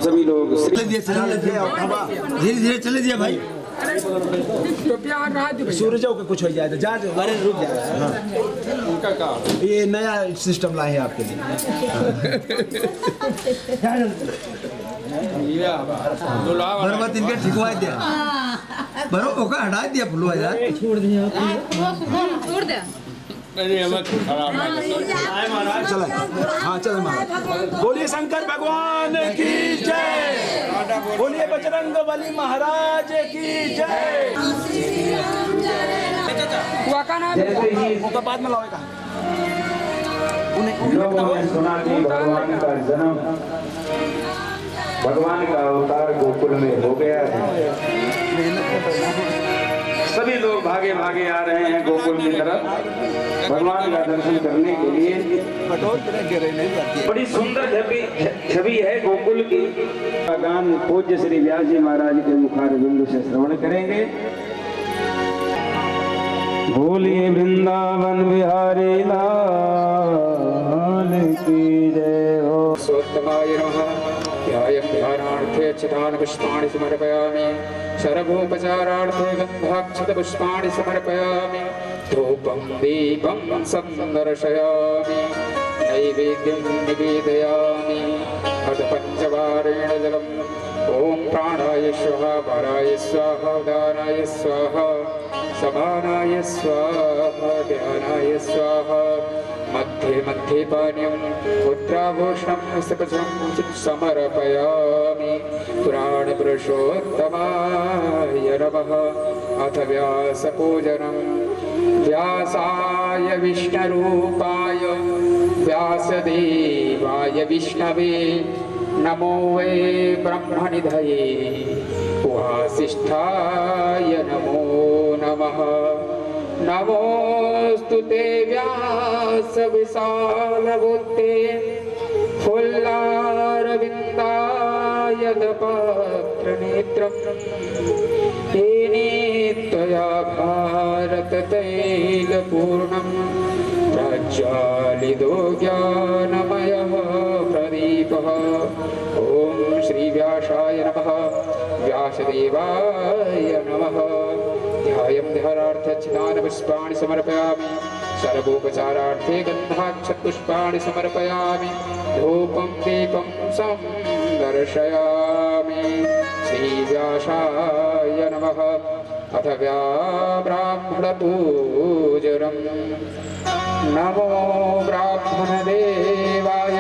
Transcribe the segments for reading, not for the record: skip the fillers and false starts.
सभी लोग धीरे धीरे चले दिए भाई। सूरज के कुछ हो जाए तो जा दो। अरे रुक जा। उनका काम ये नया सिस्टम लाए हैं आपके लिए। बराबर इनके ठिकवा दिया, बराबर ओका हटा दिया फुलवा यार। छोड़ दे। चलो हाँ चलो महाराज। बोलिए शंकर भगवान की जय, बोलिए बजरंग बली महाराज की जय। उनका बाद में लाओ का। लोगों ने सुना कि भगवान का जन्म, भगवान का अवतार गोकुल में हो गया है। सभी लोग भागे भागे आ रहे हैं गोकुल की तरफ भगवान का दर्शन करने के लिए। बड़ी सुंदर छवि है गोकुल की। गान पूज्य श्री व्यास जी महाराज के मुखारविंद से श्रवण करेंगे। बोलिए वृंदावन बिहारी लाल की जय हो। सोत्तमाय नमः। ध्यायं ध्यानार्थे चितान पुष्पाणि समर्पयामि। शरभोपचारार्थे गन्धाक्षतपुष्पाणि समर्पयामि। धूपं दीपं संदर्शयामि। नैवेद्यं निवेदयामि। अथ पञ्चवारेण जलम्। ॐ प्राणाय स्वाहा, पराय स्वाहा, उदानाय स्वाहा, समानाय स्वाहा, ध्यानाय स्वाहा। मध्ये मध्ये पानीयं पुत्राभूषणं सकचं समर्पयामि। पुराणपुरुषोत्तमाय नमः। अथ व्यासपूजनं। व्यासाय विष्णुरूपाय व्यासदेवाय विष्णवे नमो वै ब्रह्मनिधये वासिष्ठाय नमो नमः। नमोस्तु ते व्यास विशालबुद्धे फुल्लारविन्दायतपत्रनेत्रं तेने त्वया भारततैलपूर्णं प्रज्वालितो ज्ञानमयः प्रदीपः। ॐ श्रीव्यासाय नमः। व्यासदेवाय नमः। ध्यायं ध्यानार्थे चिदानपुष्पाणि समर्पयामि। सर्वोपचारार्थे गन्धाक्षतपुष्पाणि समर्पयामि। धूपं दीपं संदर्शयामि। श्रीव्यासाय नमः। अथ ब्राह्मणपूजनम्। नमो ब्राह्मणदेवाय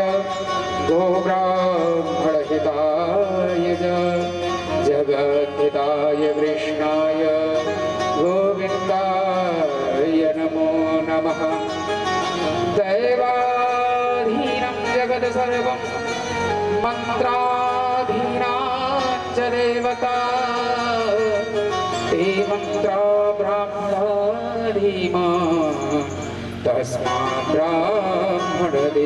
गोब्राह्मणहिताय जगद्धिताय कृष्णाय गोविन्दाय नमो नमः। दैवाधीनं जगत् सर्वं मन्त्राधीना च देवता। ते मन्त्रा ब्राह्मणाधीमा तस्मात् ब्राह्मणदेवता।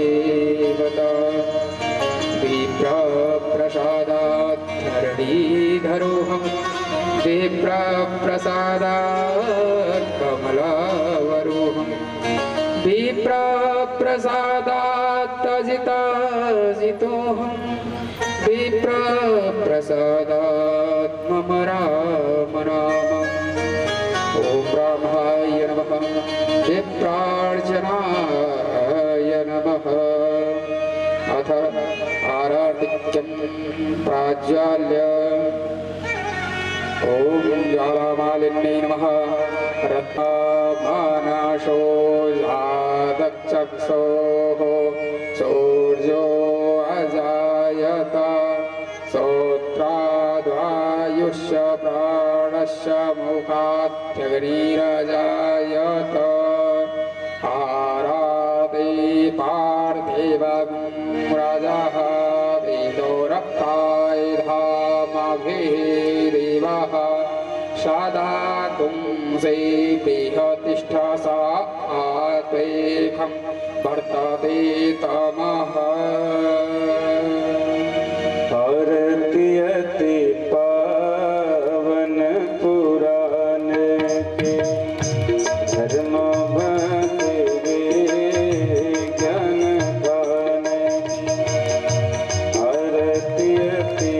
विप्रप्रसादात् धरणीधरोऽहं। विप्रप्रसादात् कमलावरोहं। विप्रप्रसादात् अजिताजितोऽहं। विप्रप्रसादात् मम राम नाम। ॐ ब्रह्माय नमः। विप्रार्चनाय नमः। अथ आराधिक्यं प्राज्वाल्य। ॐ ज्वालामालिन्यै नमः। रत्नमानाशो जातचक्षोः सौर्यो अजायत। श्रोत्राद्वायुश्च प्राणश्च मुखात्यग्निरजायत। आराधे पार्थिवं राजः वेदोरक्ताय धामभिः देवः। सदा तुंसे तिष्ठा सा आत्मेकं वर्तते तमः। भारतीयते पावन पुराण के धर्म भक्ति ज्ञान गान। भारतीयते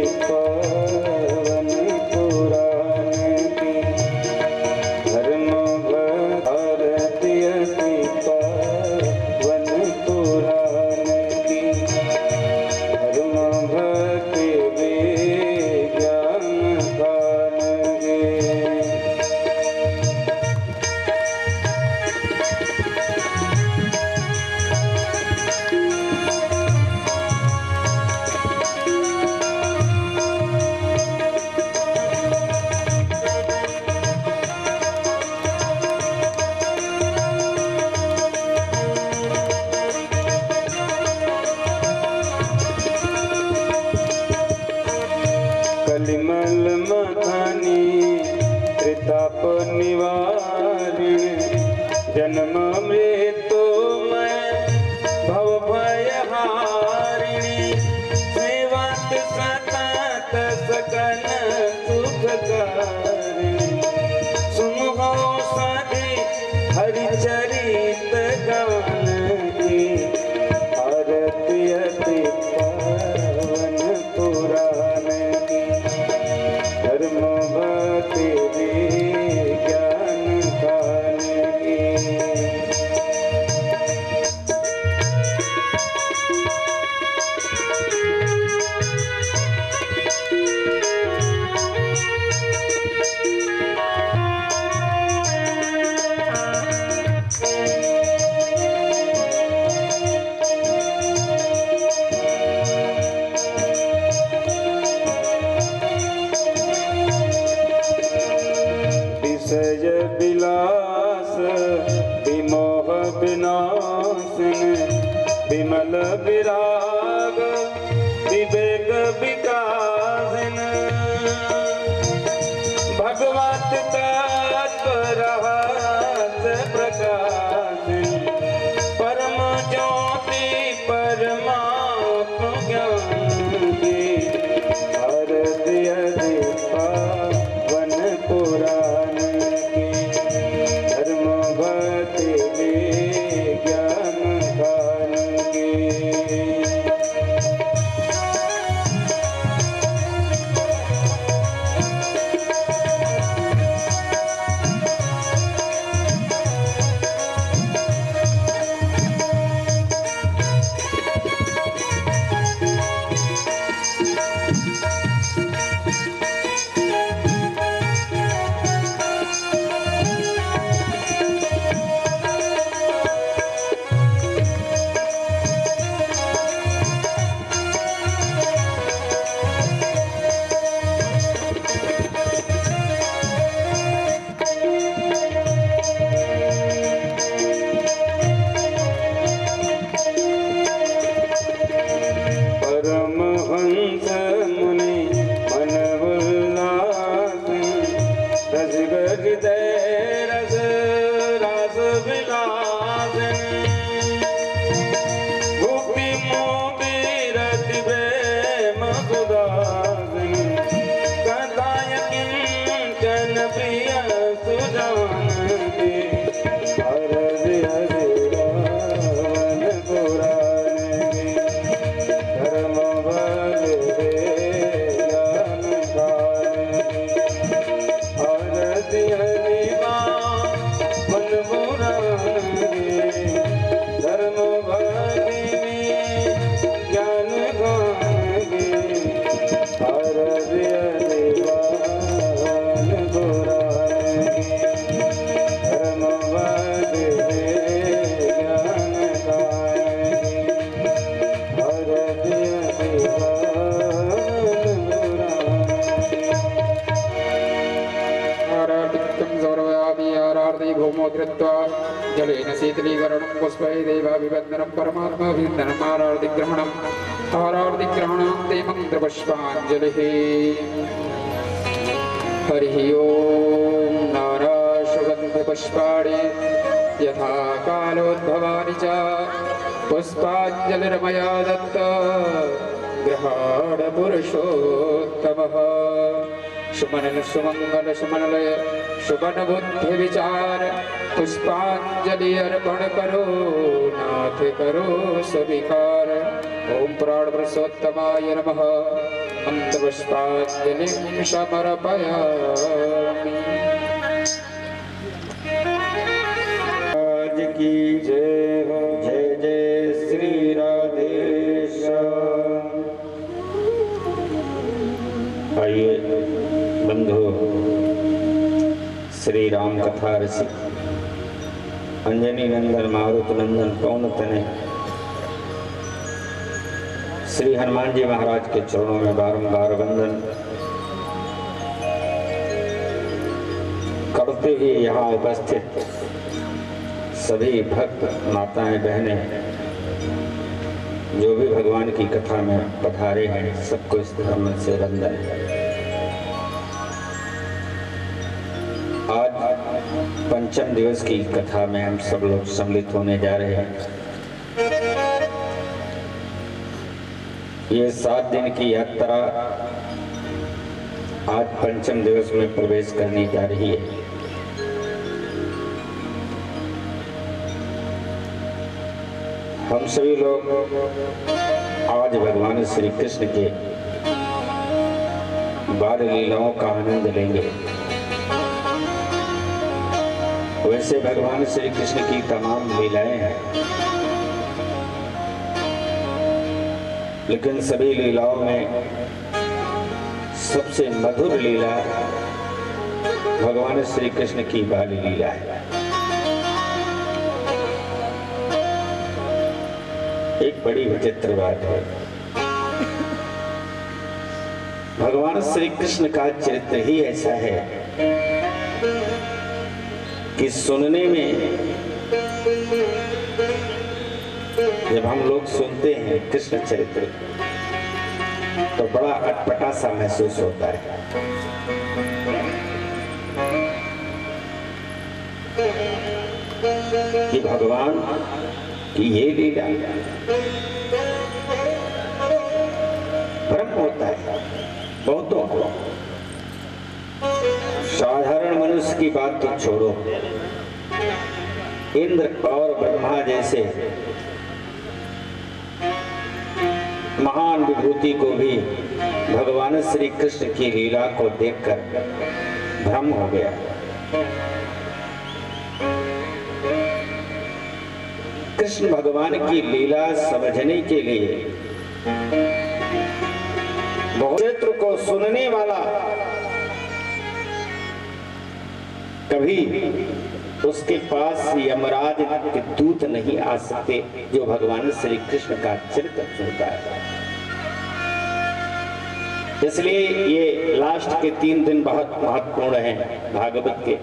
विवेक विकासन भगवत तत्पर प्रकाशन परम ज्योति परमात्म ज्ञान की भारतीय पावन पुराण की धर्म भक्ति ज्ञान दान की। परमहंस मुनि मन उल्लासन रस हृदय रस रास विलासन गोपी मोपी रति प्रेम सुदासन कथाय किंचन प्रिय सुजानती हरदि हरि रावण पुराण की धर्म भले ज्ञान दान भारती हरि मन पुराण धर्म भले ज्ञान गान भारती हरि मन पुराण धर्म भले ज्ञान भूमो धृत्वा जलेन शीतलीकरणं पुष्पै देवाभिवन्दनं परमात्माभिवन्दनम् आरार्तिग्रहणम् आरार्तिग्रहणान्ते मन्त्रपुष्पाञ्जलिः। हरिः ओं नारायणवन्ति पुष्पाणि यथा कालोद्भवानि च पुष्पाञ्जलिर्मया दत्त गृहाण पुरुषोत्तमः। सुमनल सुमंगल सुमनलय सुमन बुद्धि विचार पुष्पांजलि अर्पण करो नाथ करो स्वीकार। ओम प्राण पुरुषोत्तमाय नमः मंत्र पुष्पांजलिं समर्पयामि। आज की जय हो जय जय श्री राधेश्याम। आइए बंधु श्री राम कथा रसिक अंजनी नंदन मारुत नंदन पवन तनय श्री हनुमान जी महाराज के चरणों में बारंबार वंदन करते हुए यहाँ उपस्थित सभी भक्त माताएं बहनें जो भी भगवान की कथा में पधारे हैं सबको इस धर्म से वंदन। आज पंचम दिवस की कथा में हम सब लोग सम्मिलित होने जा रहे हैं। ये 7 दिन की यात्रा आज पंचम दिवस में प्रवेश करने जा रही है। हम सभी लोग आज भगवान श्री कृष्ण के बाल लीलाओं का आनंद लेंगे। वैसे भगवान श्री कृष्ण की तमाम लीलाएं हैं, लेकिन सभी लीलाओं में सबसे मधुर लीला भगवान श्री कृष्ण की बाल लीला है। एक बड़ी विचित्र बात है, भगवान श्री कृष्ण का चरित्र ही ऐसा है कि सुनने में जब हम लोग सुनते हैं कृष्ण चरित्र तो बड़ा अटपटा सा महसूस होता है। कि भगवान की ये लीला भ्रम होता है बहुतों को। साधारण मनुष्य की बात तो छोड़ो, इंद्र और ब्रह्मा जैसे महान विभूति को भी भगवान श्री कृष्ण की लीला को देखकर भ्रम हो गया। कृष्ण भगवान की लीला समझने के लिए चरित्र को सुनने वाला कभी उसके पास यमराज के दूत नहीं आ सकते जो भगवान श्री कृष्ण का चरित्र सुनता है। इसलिए ये लास्ट के 3 दिन बहुत महत्वपूर्ण हैं भागवत के।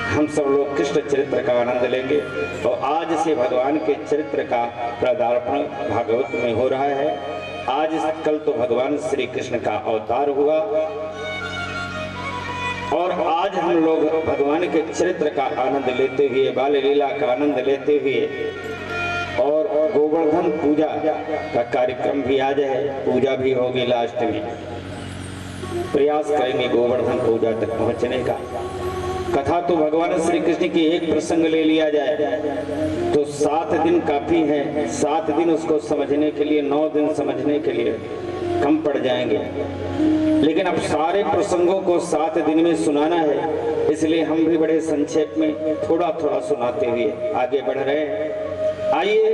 हम सब लोग कृष्ण चरित्र का आनंद लेंगे और आज से भगवान के चरित्र का पदार्पण भागवत में हो रहा है। आज कल तो भगवान श्री कृष्ण का अवतार हुआ और आज हम लोग भगवान के चरित्र का आनंद लेते हुए, बाल लीला का आनंद लेते हुए और गोवर्धन पूजा का कार्यक्रम भी आज है, पूजा भी होगी लास्ट में। प्रयास करेंगे गोवर्धन पूजा तक पहुंचने का। कथा तो भगवान श्री कृष्ण की एक प्रसंग ले लिया जाए तो 7 दिन काफी है। 7 दिन उसको समझने के लिए, 9 दिन समझने के लिए कम पड़ जाएंगे। लेकिन अब सारे प्रसंगों को 7 दिन में सुनाना है, इसलिए हम भी बड़े संक्षेप में थोड़ा थोड़ा सुनाते हुए आगे बढ़ रहे हैं। आइए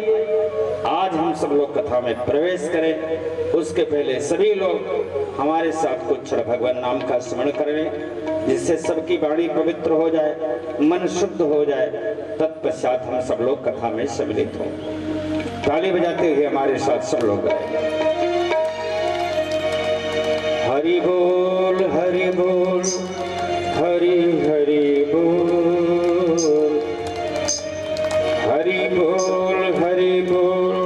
आज हम सब लोग कथा में प्रवेश करें। उसके पहले सभी लोग हमारे साथ कुछ क्षण भगवान नाम का स्मरण करें, जिससे सबकी वाणी पवित्र हो जाए, मन शुद्ध हो जाए। तत्पश्चात हम सब लोग कथा में सम्मिलित हों। ताली बजाते हुए हमारे साथ सब लोग गाएं। हरि बोल हरि बोल, हरि हरि बोल, हरि बोल हरि बोल,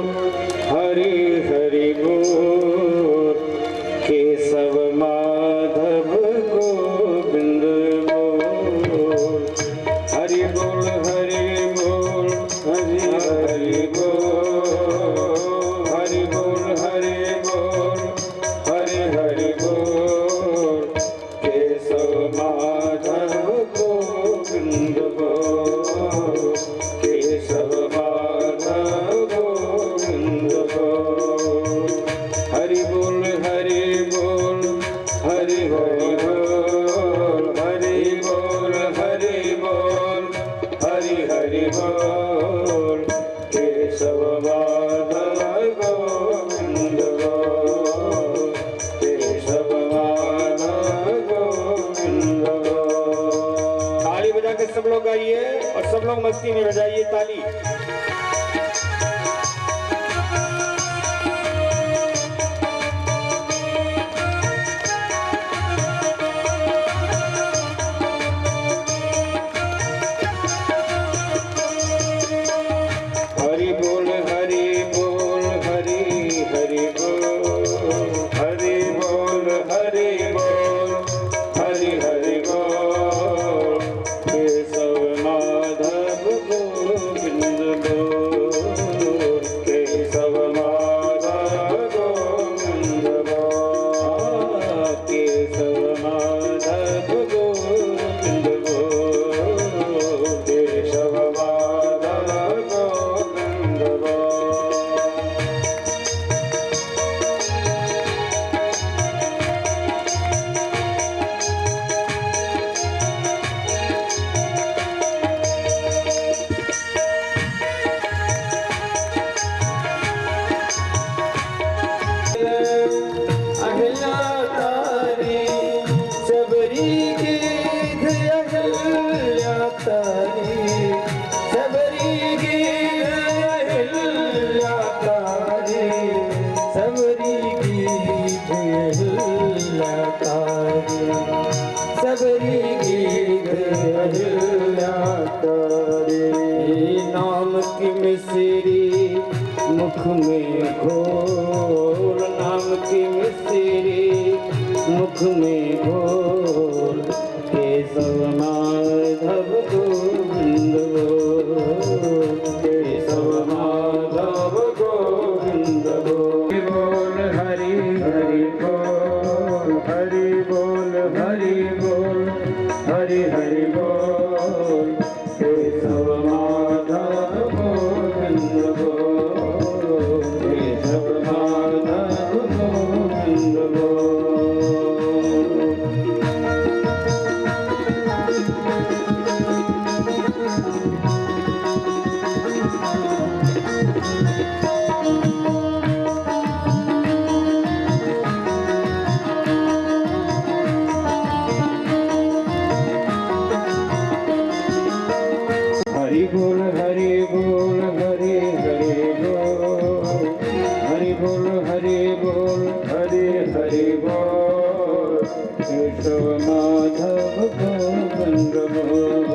हरि हरि बोल। केशव माधव गोविंद बोल, हरि बोल हरि बोल, हरि हरि बोल, हरि बोल हरि बोल, हरि हरि बोल। केशव माधव गोविंद बोल, केशव माधव गोविंद बोल। हरि बोल हरि बोल, हरि हरि बोल, हरि बोल हरि बोल, हरि हरि बोल। केशव माधव गोविंद बोल, केशव माधव गोविंद बोल। ताली बजा के सब लोग गाइए और सब लोग मस्ती में बजाइए ताली। हरि बोल हरि बोल, हरि हरि बोल, हरि बोल हरि बोल, हरि हरि बोल। केशव माधव गोविंद बोल, केशव माधव गोविंद बोल, केशव माधव गोविंद बोल, केशव माधव गोविंद बोल। अहिल्या तारी सबरी गीत, अहिल्या तारी सबरी गीत, अहिल्या तारी सबरी गीत, अहिल्या तारी सबरी गीत, अहिल्या तारी। नाम की मिश्री मुख में घोल, नाम गोविंद हरि बोल हरि बोल हरि हरि बोल हरि बोल हरि बोल हरि हरि बोल केशव माधव गोविंद बोल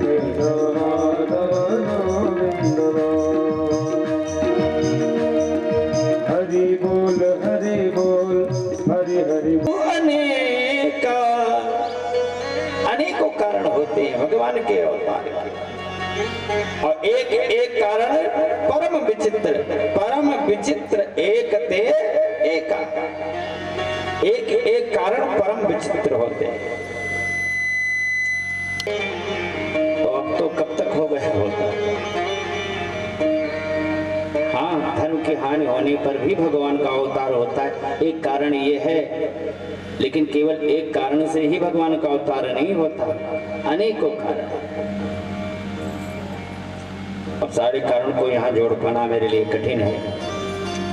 केशव माधव गोविंद बोल हरि बोल हरि बोल हरि हरि बोल। अनेकों कारण होते हैं भगवान के अवतार के, और एक एक कारण परम विचित्र एक ते एका, एक एक कारण परम विचित्र होते हैं। तो अब तो कब तक हो गया होता? हाँ, धर्म की हानि होने पर भी भगवान का अवतार होता है, एक कारण ये है। लेकिन केवल एक कारण से ही भगवान का अवतार नहीं होता, अनेकों कारण। अब सारे कारण को यहाँ जोड़ पाना मेरे लिए कठिन है,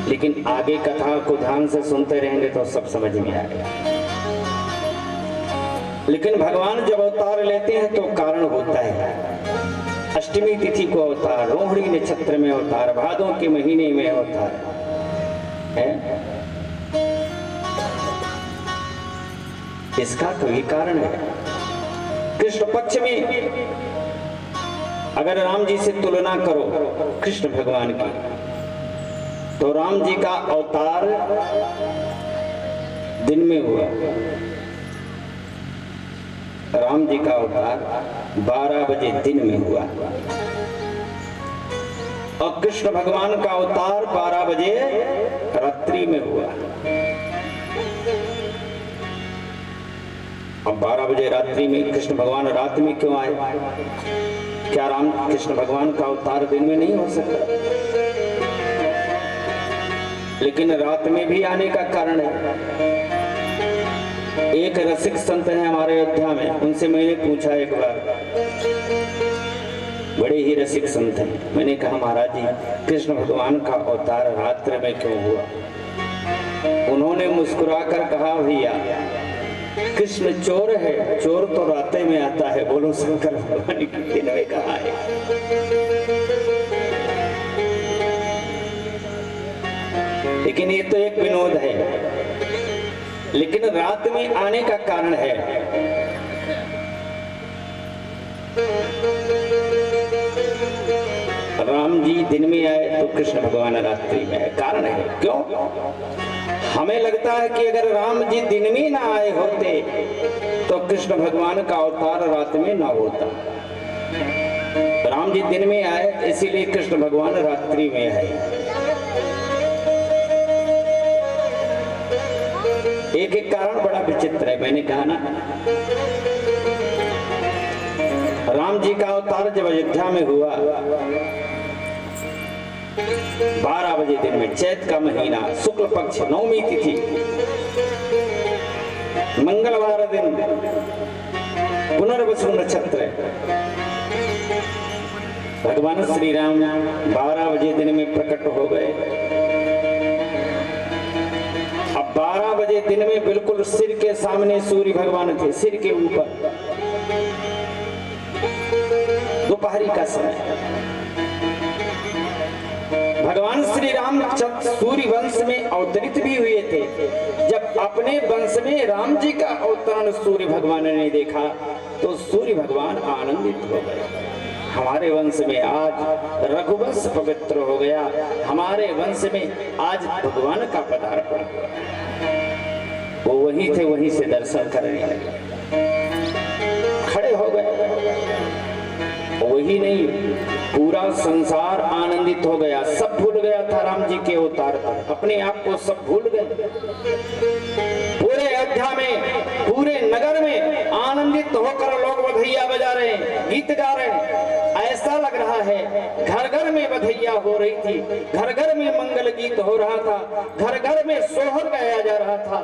लेकिन आगे कथा को ध्यान से सुनते रहेंगे तो सब समझ में आएगा। लेकिन भगवान जब अवतार लेते हैं तो कारण होता है। अष्टमी तिथि को अवतार, रोहिणी नक्षत्र में अवतार, भादों के महीने में अवतार है। इसका कोई कारण है। कृष्ण पक्ष में अगर राम जी से तुलना करो कृष्ण भगवान की, तो राम जी का अवतार दिन में हुआ, राम जी का अवतार 12 बजे दिन में हुआ, और कृष्ण भगवान का अवतार 12 बजे रात्रि में हुआ। अब 12 बजे रात्रि में कृष्ण भगवान रात में क्यों आए? क्या राम कृष्ण भगवान का अवतार दिन में नहीं हो सकता? लेकिन रात में भी आने का कारण है। एक रसिक संत है हमारे अयोध्या में, उनसे मैंने पूछा एक बार, बड़े ही रसिक संत हैं। मैंने कहा महाराज जी, कृष्ण भगवान का अवतार रात्रि में क्यों हुआ? उन्होंने मुस्कुराकर कहा, भैया कृष्ण चोर है, चोर तो राते में आता है, बोलो शंकर भगवान की दिन में कहा है। लेकिन ये तो एक विनोद है, लेकिन रात में आने का कारण है। राम जी दिन में आए तो कृष्ण भगवान रात्रि में आए, कारण है। क्यों? हमें लगता है कि अगर राम जी दिन में ना आए होते तो कृष्ण भगवान का अवतार रात में ना होता। राम जी दिन में आए इसीलिए कृष्ण भगवान रात्रि में आए। एक एक कारण बड़ा विचित्र है। मैंने कहा ना, राम जी का अवतार जब अयोध्या में हुआ 12 बजे दिन में, चैत का महीना, शुक्ल पक्ष, नवमी तिथि, मंगलवार दिन, पुनर्वसु नक्षत्र, भगवान श्री राम 12 बजे दिन में प्रकट हो गए। अब 12 बजे दिन में बिल्कुल सिर के सामने सूर्य भगवान थे, सिर के ऊपर, दोपहरी का समय। भगवान श्री राम सूर्य वंश में अवतरित भी हुए थे। जब अपने वंश में राम जी का अवतरण सूर्य भगवान ने देखा तो सूर्य भगवान आनंदित हो गए। हमारे वंश में आज रघुवंश पवित्र हो गया, हमारे वंश में आज भगवान का पदार्पण हुआ। वो वही थे, वहीं से दर्शन करने लगे, खड़े हो गए। वही नहीं, पूरा संसार आनंदित हो गया। सब भूल गया था राम जी के अवतार पर, अपने आप को सब भूल गए। पूरे अयोध्या में, पूरे नगर में आनंदित होकर लोग बधैया बजा रहे हैं, गीत गा रहे हैं। ऐसा लग रहा है घर घर में बधैया हो रही थी, घर घर में मंगल गीत हो रहा था, घर घर में सोहर गाया जा रहा था।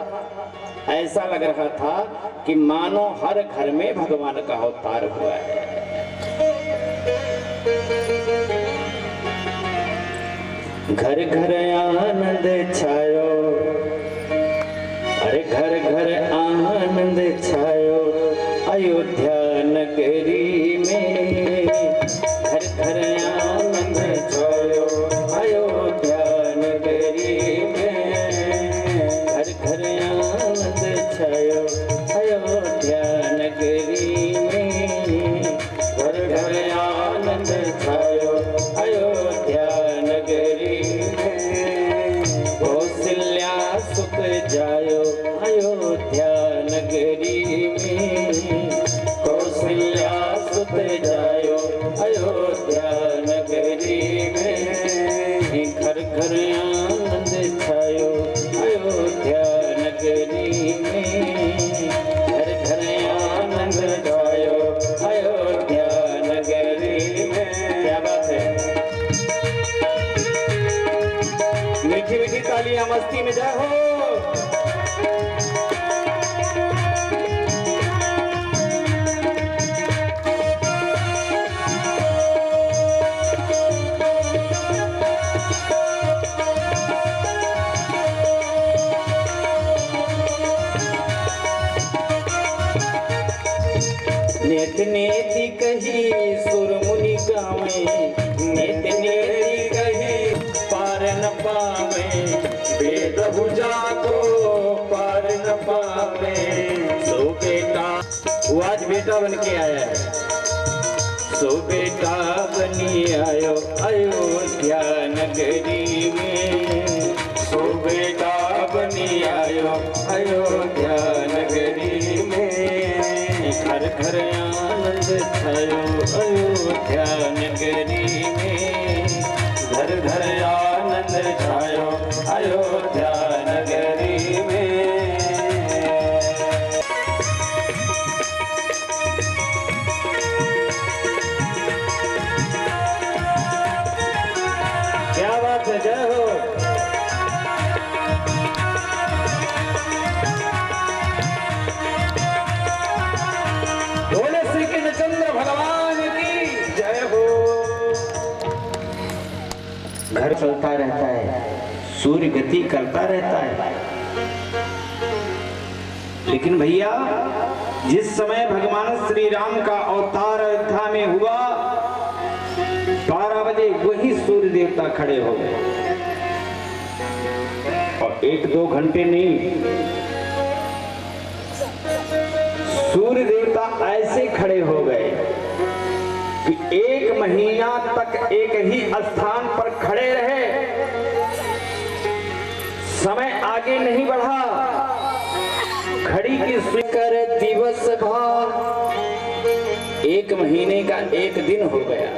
ऐसा लग रहा था कि मानो हर घर में भगवान का अवतार हुआ है। घर घर आनंद छायो, अरे घर घर आनंद छायो अयोध्या नगरी में। घर घर आनंद छायो अयोध्या नगरी में। घर घर आनंद छायो अयोध्या नगरी में। घर घर आनंद छायो अयोध्या नगरी में। कौशल्या सुत जायो अयोध्या नगरी में। कौशल्या सुत जायो अयोध्या नगरी में। घर घर आनंद छायो अयोध्या नगरी में। घर घर आनंद छायो अयोध्या नगरी में। क्या बात है, मीठी मीठी तालियां मस्ती में जाओ। नेत नेति कही सुर मुनि गावे, नेत नेति कही पार न पावे। वेद भुजा को पार न पावे। सो बेटा, वो आज बेटा बन के आया है। सो बेटा बनी आयो अयोध्या नगरी में। सो बेटा बनी आयो अयोध्या नगरी में। घर घर आनंद छायो अयोध्या नगरी में। घर घर आनंद छायो अयोध्या नगरी में। क्या बात है, जय हो। बोले श्री कृष्णचंद्र भगवान की जय हो। घर चलता रहता है, सूर्य गति करता रहता है, लेकिन भैया जिस समय भगवान श्री राम का अवतार अयोध्या में हुआ, 12 बजे वही सूर्य देवता खड़े हो गए। और 1-2 घंटे नहीं, सूर्य देवता ऐसे खड़े हो गए कि 1 महीना तक एक ही स्थान पर खड़े रहे। समय आगे नहीं बढ़ा। घड़ी की सुई कर दिवस भा, 1 महीने का 1 दिन हो गया।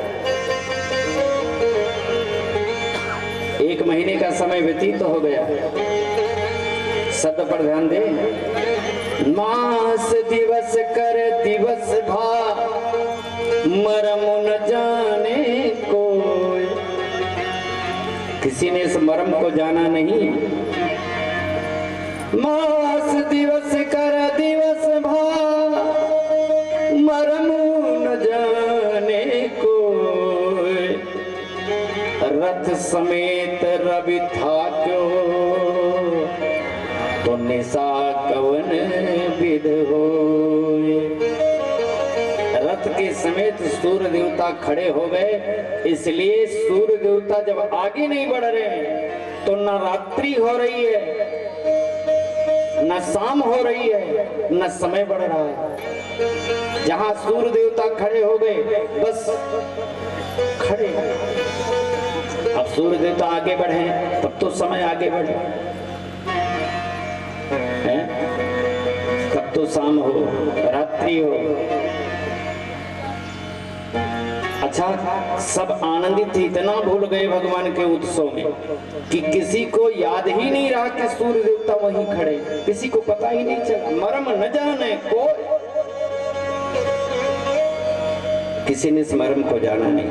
1 महीने का समय व्यतीत हो गया। शब्द पर ध्यान दे। मास दिवस कर दिवस भा, मरम न जाने कोई। किसी ने इस मरम को जाना नहीं। मास दिवस कर दिवस भा, मरम न जाने कोई। रथ समेत रवि था क्यों, तो निशा कवन विध होय। रथ के समेत सूर्य देवता खड़े हो गए। इसलिए सूर्य देवता जब आगे नहीं बढ़ रहे तो न रात्रि हो रही है, न शाम हो रही है, न समय बढ़ रहा है। जहां सूर्य देवता खड़े हो गए, बस खड़े। अब सूर्य देवता आगे बढ़े तब तो समय आगे बढ़े, तब तो शाम हो, रात्रि हो। अच्छा, सब आनंदित इतना भूल गए भगवान के उत्सव में कि किसी को याद ही नहीं रहा कि सूर्य देवता वहीं खड़े। किसी को पता ही नहीं चला। मरम न जाने को, किसी ने इस मर्म को जाना नहीं।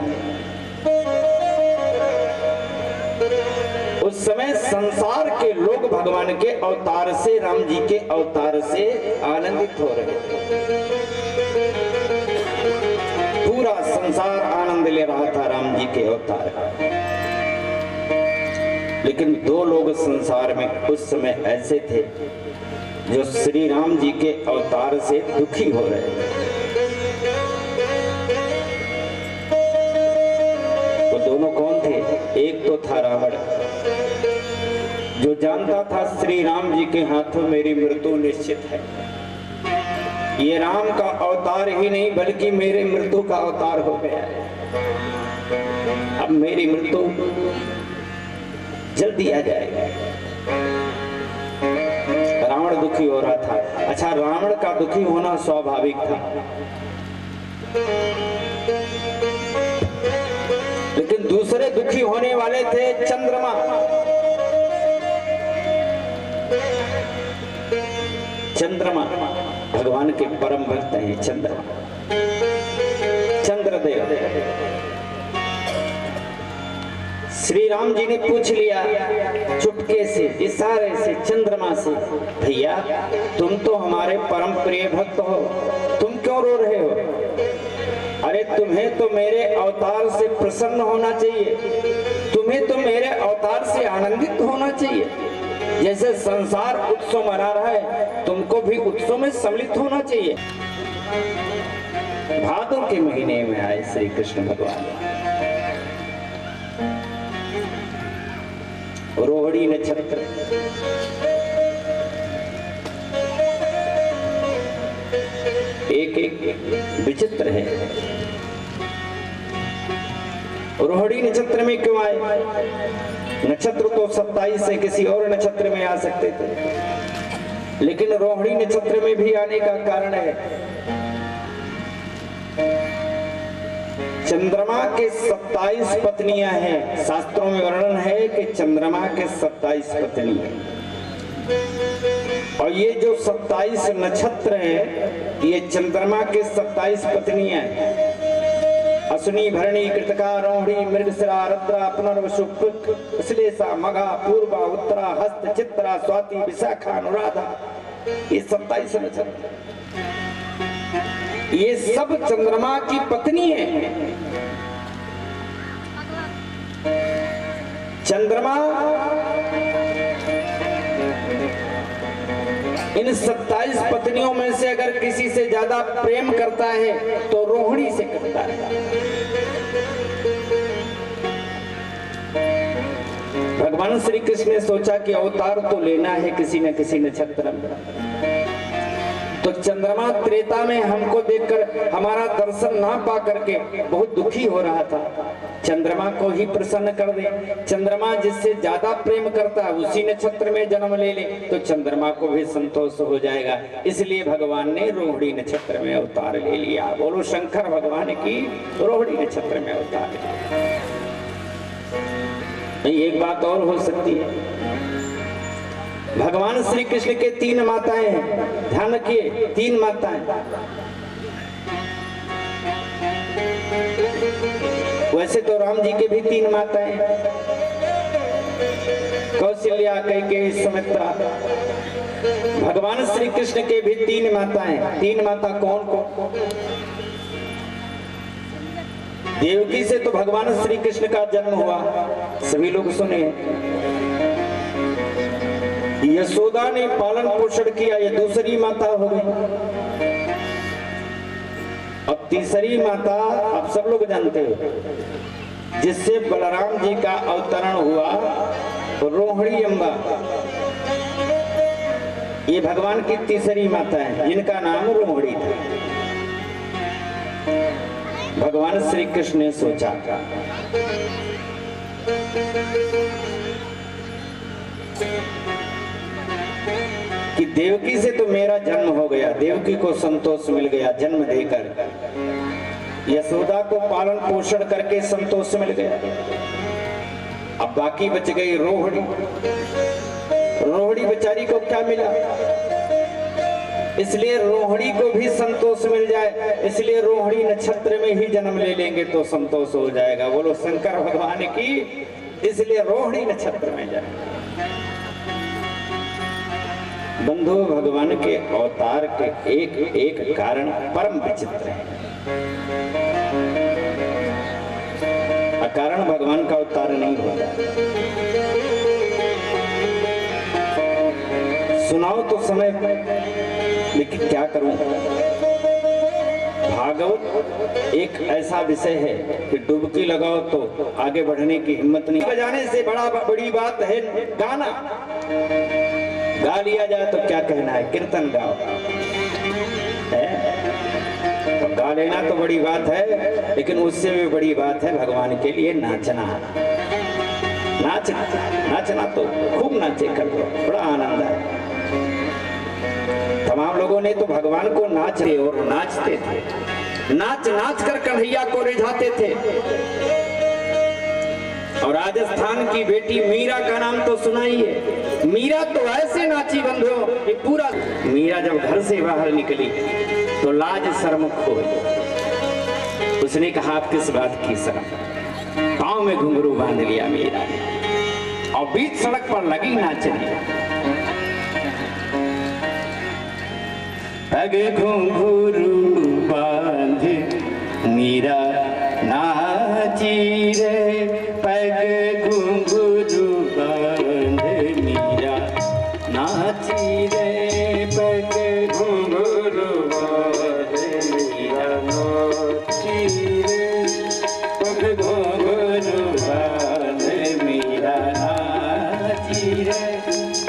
उस समय संसार के लोग भगवान के अवतार से, राम जी के अवतार से आनंदित हो रहे थे। पूरा संसार आनंद ले रहा था राम जी के अवतार का। लेकिन दो लोग संसार में उस समय ऐसे थे जो श्री राम जी के अवतार से दुखी हो रहे थे। वो दोनों कौन थे? एक तो था रावण, जो जानता था श्री राम जी के हाथों मेरी मृत्यु निश्चित है। ये राम का अवतार ही नहीं बल्कि मेरे मृत्यु का अवतार हो गया है। अब मेरी मृत्यु जल्दी आ जाएगा। रावण दुखी हो रहा था। अच्छा, रावण का दुखी होना स्वाभाविक था, लेकिन दूसरे दुखी होने वाले थे चंद्रमा। चंद्रमा भगवान के परम भक्त हैं। चंद्रमा, चंद्रदेव। श्री राम जी ने पूछ लिया चुपके से, इशारे से चंद्रमा से, भैया तुम तो हमारे परम प्रिय भक्त हो, तुम क्यों रो रहे हो? अरे तुम्हें तो मेरे अवतार से प्रसन्न होना चाहिए, तुम्हें तो मेरे अवतार से आनंदित होना चाहिए। जैसे संसार उत्सव मना रहा है, तुमको भी उत्सव में सम्मिलित होना चाहिए। भादों के महीने में आए श्री कृष्ण भगवान। रोहिणी नक्षत्र, एक विचित्र है। रोहिणी नक्षत्र में क्यों आए? नक्षत्र तो 27 से किसी और नक्षत्र में आ सकते थे, लेकिन रोहिणी नक्षत्र में भी आने का कारण है चंद्रमा के 27 पत्नियां हैं। शास्त्रों में वर्णन है कि चंद्रमा के 27 पत्नी हैं, और ये जो 27 नक्षत्र हैं, ये चंद्रमा के 27 पत्नियां हैं। अश्विनी, भरणी, कृतिका, रोहिणी, मृगशिरा, आर्द्रा, पुनर्वसु, श्लेषा, मघा, पूर्वा, उत्तरा, हस्त, चित्रा, स्वाति, विशाखा, अनुराधा, ये 27 नक्षत्र, ये सब चंद्रमा की पत्नी है। चंद्रमा इन 27 पत्नियों में से अगर किसी से ज्यादा प्रेम करता है तो रोहिणी से करता है। भगवान श्री कृष्ण ने सोचा कि अवतार तो लेना है किसी न किसी नक्षत्र में, तो चंद्रमा त्रेता में हमको देखकर हमारा दर्शन ना पा करके बहुत दुखी हो रहा था। चंद्रमा को ही प्रसन्न कर दे। चंद्रमा जिससे ज्यादा प्रेम करता है उसी नक्षत्र में जन्म ले ले तो चंद्रमा को भी संतोष हो जाएगा। इसलिए भगवान ने रोहिणी नक्षत्र में अवतार ले लिया। बोलो शंकर भगवान की। रोहिणी नक्षत्र में अवतार नहीं, एक बात और हो सकती है। भगवान श्री कृष्ण के 3 माताएं हैं, ध्यान रखिए, 3 माताएं। वैसे तो राम जी के भी 3 माताएं, कौशल्या, कैकेयी, सुमित्रा। भगवान श्री कृष्ण के भी 3 माताएं। 3 माता कौन कौन? देवकी से तो भगवान श्री कृष्ण का जन्म हुआ, सभी लोग सुने। यशोदा ने पालन पोषण किया, ये दूसरी माता हो गई। अब तीसरी माता आप सब लोग जानते हो, जिससे बलराम जी का अवतरण हुआ, रोहिणी अम्बा। ये भगवान की तीसरी माता है, जिनका नाम रोहिणी था। भगवान श्री कृष्ण ने सोचा कि देवकी से तो मेरा जन्म हो गया, देवकी को संतोष मिल गया जन्म देकर, यशोदा को पालन पोषण करके संतोष मिल गया। अब बाकी बच गई रोहिणी। रोहिणी बेचारी को क्या मिला? इसलिए रोहिणी को भी संतोष मिल जाए, इसलिए रोहिणी नक्षत्र में ही जन्म ले लेंगे तो संतोष हो जाएगा। बोलो शंकर भगवान की, इसलिए रोहिणी नक्षत्र में जाए। बंधु, भगवान के अवतार के एक एक कारण परम विचित्र है। अकारण भगवान का अवतार नहीं होता। सुनाओ तो समय, लेकिन क्या करूं। भागवत एक ऐसा विषय है कि डुबकी लगाओ तो आगे बढ़ने की हिम्मत नहीं। बजाने से बड़ी बात है गाना। गा लिया जाए तो क्या कहना है, कीर्तन गाओ है? तो गा लेना तो बड़ी बात है, लेकिन उससे भी बड़ी बात है भगवान के लिए नाचना। नाचना तो खूब नाचे कर दो, बड़ा आनंद है। तमाम लोगों ने तो भगवान को नाचे और नाचते थे, नाच नाच कर कन्हैया को रिझाते थे। और राजस्थान की बेटी मीरा का नाम तो सुना ही है। मीरा तो ऐसे नाची बंधुओं कि पूरा। मीरा जब घर से बाहर निकली तो लाज शर्म खो गई। उसने कहा, आप किस बात की शर्म? पांव में घुंघरू बांध लिया मीरा ने और बीच सड़क पर लगी नाचने। पग घुंघरू बांध मीरा नाची रे, पग घुंघरू बांध मीरा नाची रे, पग घुंघरू बांध मीरा नाची रे, पग घुंघरू बांध मीरा नाची रे,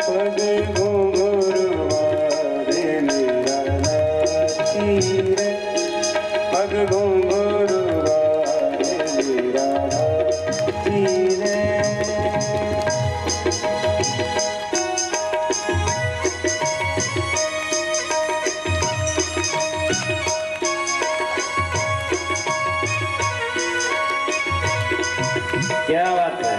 पग घुंघरू बांध मीरा नाची रे, पग घुंघरू बांध मीरा नाची रे। क्या बात है।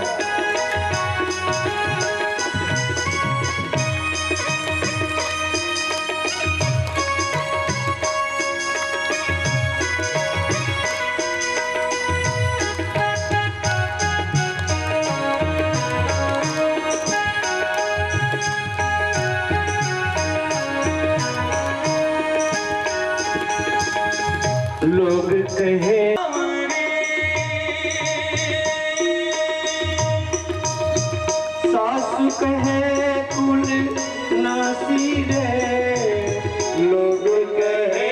लोग कहे सासु कहे कुल नासी रे, लोग कहे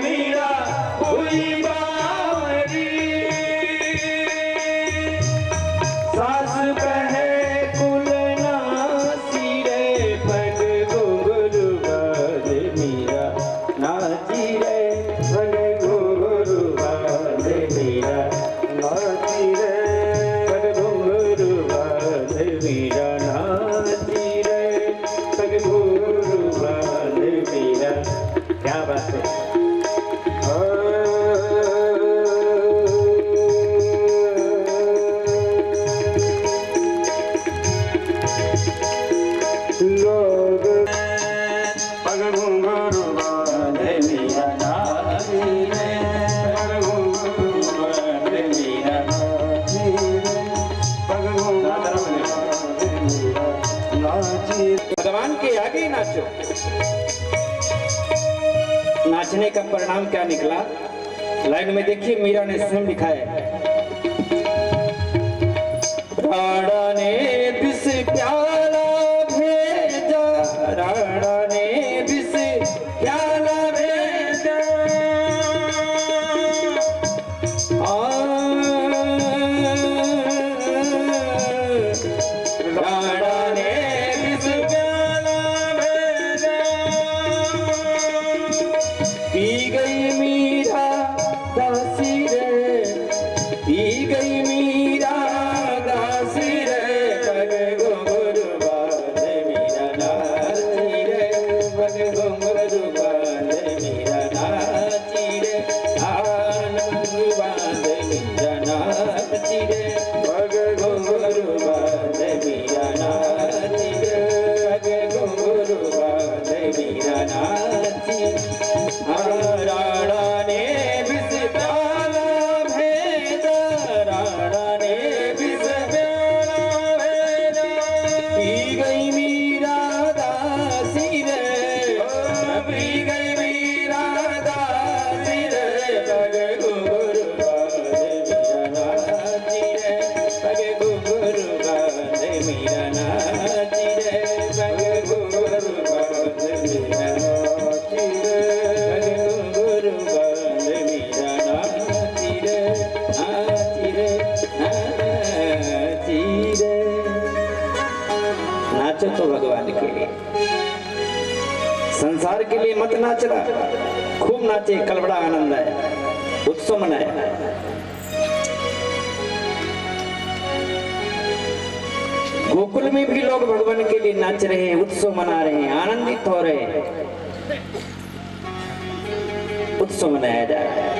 मीरा हुई बावरी। सासु कहे कुल नासी रे, पग घुंघरू बांध मीरा नाची रे, पग घुंघरू बांध मीरा नाची रे, पग घुंघरू बांध मीरा नाची रे, पग घुंघरू बांध मीरा। क्या बात है। लोग पग घुंघरू बांध मीरा नाची रे, पग घुंघरू बांध मीरा नाची रे, पग घुंघरू बांध मीरा नाची। भगवान के आगे नाचो। नाचने का परिणाम क्या निकला? लाइन में देखिए, मीरा ने स्वयं लिखा है, राणा ने विष प्याला भेजा, राणा ने विष प्याला भेजा, राणा ने विष प्याला भेजा, पी गई मीरा दासी रे, पी गई मीरा दासी रे, पग घुंघरू बांध मीरा नाची रे, पग घुंघरू बांध मीरा नाची रे, घुंघरू बांध मीरा नाची रे, पग घुंघरू बांध मीरा नाची रे, पग घुंघरू बांध मीरा नाची संसार के लिए मत नाचना, खूब नाचे, कल बड़ा आनंद आया, उत्सव मनाया। गोकुल में भी लोग भगवान के लिए नाच रहे हैं, उत्सव मना रहे हैं, आनंदित हो रहे हैं, उत्सव मनाया जा रहा है।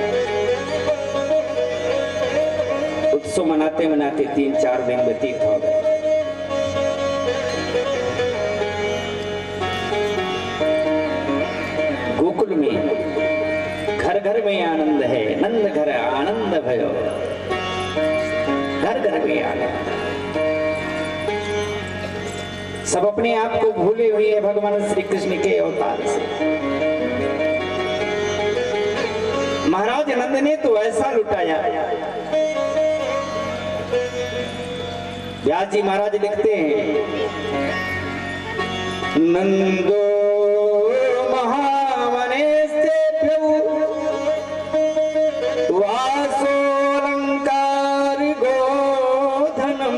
उत्सव मनाते मनाते 3-4 दिन व्यतीत हो गए। गोकुल में घर घर में आनंद है, नंद घर आनंद भयो, घर घर में आनंद। सब अपने आप को भूले हुए हैं भगवान श्री कृष्ण के अवतार से। महाराज नंद ने तो ऐसा लुटाया। व्यास जी महाराज लिखते हैं, नंदो महावने से प्रभु वासोलंकार गोधनम।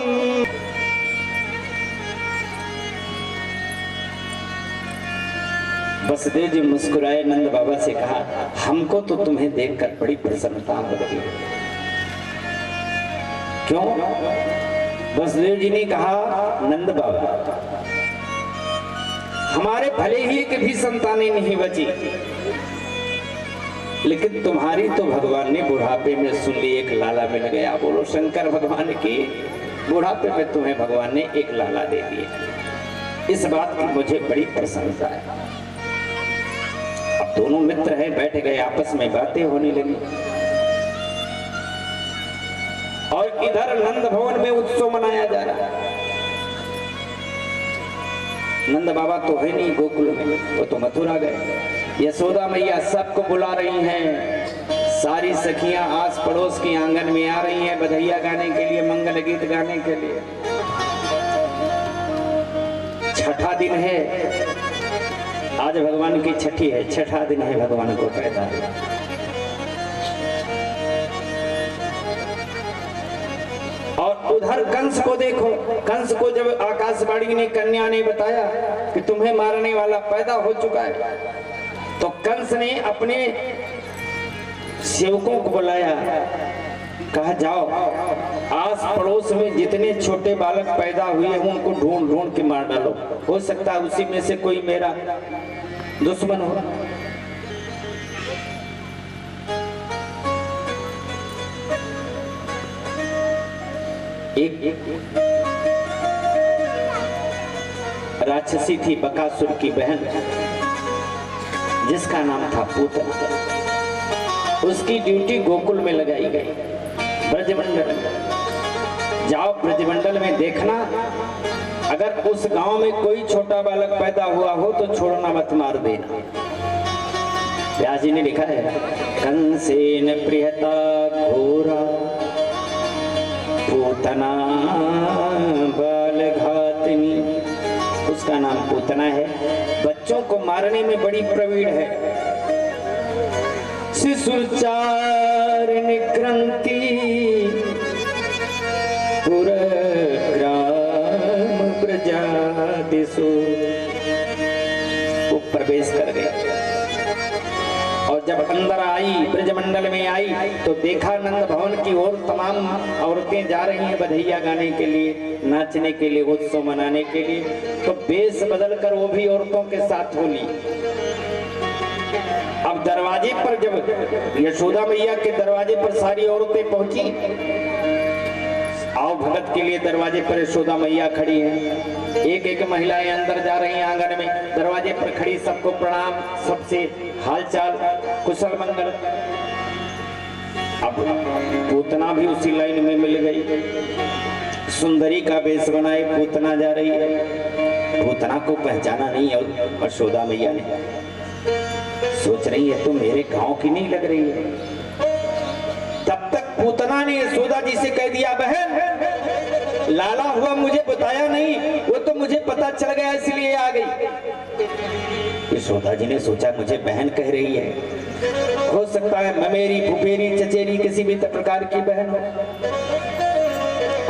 वसुदेव जी मुस्कुराए, नंद बाबा से कहा, हमको तो तुम्हें देखकर बड़ी प्रसन्नता होती है। क्यों? वसुदेव जी ने कहा, नंद बाबा हमारे भले ही एक भी संतानें नहीं बची, लेकिन तुम्हारी तो भगवान ने बुढ़ापे में सुन ली, एक लाला मिल गया। बोलो शंकर भगवान की, बुढ़ापे में तुम्हें भगवान ने एक लाला दे दिया। इस बात की मुझे बड़ी प्रसन्नता है। अब दोनों मित्र हैं, बैठ गए, आपस में बातें होने लगी। और इधर नंद भवन में उत्सव मनाया जा रहा है। नंद बाबा तो है नहीं गोकुल में, वो तो मथुरा गए। यशोदा मैया सबको बुला रही हैं, सारी सखियां आस पड़ोस की आंगन में आ रही हैं बधाइयां गाने के लिए, मंगल गीत गाने के लिए। छठा दिन है आज, भगवान की छठी है, छठा दिन है भगवान को पैदा है। और उधर कंस को देखो, कंस को जब आकाशवाणी ने, कन्या ने बताया कि तुम्हें मारने वाला पैदा हो चुका है, तो कंस ने अपने सेवकों को बुलाया, कहा जाओ आस पड़ोस में जितने छोटे बालक पैदा हुए हैं उनको ढूंढ ढूंढ के मार डालो, हो सकता है उसी में से कोई मेरा दुश्मन हो। एक राक्षसी थी बकासुर की बहन, जिसका नाम था पूतना। उसकी ड्यूटी गोकुल में लगाई गई, ब्रजमंडल। जाओ ब्रजमंडल में देखना, अगर उस गांव में कोई छोटा बालक पैदा हुआ हो तो छोड़ना मत, मार देना। व्यास जी ने लिखा है, कंसेन प्रियता घोरा पूतना बाल घातनी। उसका नाम पूतना है, बच्चों को मारने में बड़ी प्रवीण है। शिशुचार निक्रंती पुरग्राम प्रजादिशु। वो प्रवेश कर गए और जब अंदर आई, ब्रजमंडल में आई, तो देखा नंद भवन की ओर तमाम औरतें जा रही हैं बधाइयां गाने के लिए, नाचने के लिए, उत्सव मनाने के लिए। तो वेश बदलकर वो भी औरतों के साथ होली। अब दरवाजे पर, जब यशोदा मैया के दरवाजे पर सारी औरतें पहुंची, आओ भगत के लिए दरवाजे पर यशोदा मैया खड़ी है। एक एक महिलाएं अंदर जा रही हैं आंगन में, दरवाजे पर खड़ी, सबको प्रणाम, सबसे हालचाल, कुशल मंगल। अब पूतना भी उसी लाइन में मिल गई, सुंदरी का वेश बनाए पूतना जा रही है। पूतना को पहचाना नहीं और यशोदा मैया ने, सोच रही है तो मेरे गांव की नहीं लग रही है। तब तक पूतना ने यशोदा जी से कह दिया, बहन लाला हुआ मुझे बताया नहीं, वो तो मुझे पता चल गया इसलिए आ गई। यशोदा जी ने सोचा मुझे बहन कह रही है, हो सकता है ममेरी, फुफेरी, चचेरी, किसी भी प्रकार की बहन हो।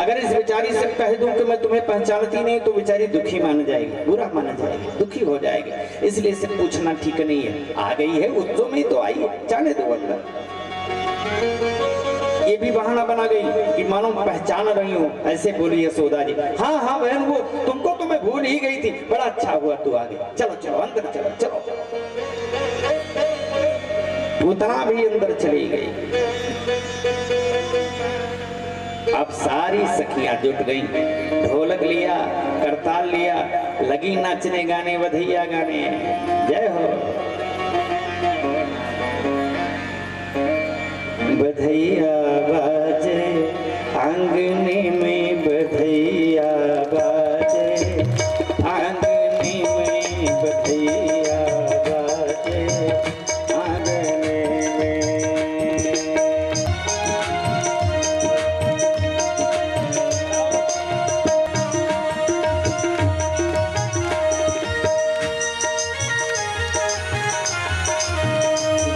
अगर इस बेचारी से कह दूं कि मैं तुम्हें पहचानती नहीं तो बेचारी दुखी मान जाएगी, बुरा माना जाएगी, दुखी हो जाएगी। इसलिए इसे पूछना ठीक नहीं है। आ गई है उत्सव में तो आई है, जाने दो अंदर। ये भी बहाना बना गई कि मानो पहचान रही हूँ, ऐसे बोली यशोदा जी। हाँ हाँ बहन, वो तुमको तो मैं भूल ही गई थी, बड़ा अच्छा हुआ तू आ गई। चलो चलो अंदर चलो चलो। पूतना भी अंदर चली गई। अब सारी सखियां जुट गई, ढोलक लिया, करताल लिया, लगी नाचने गाने, बधैया गाने। जय हो। बधैया बाजे आंगने में, बधैया बाजे आंगने में, बधैया बाजे आंगने में।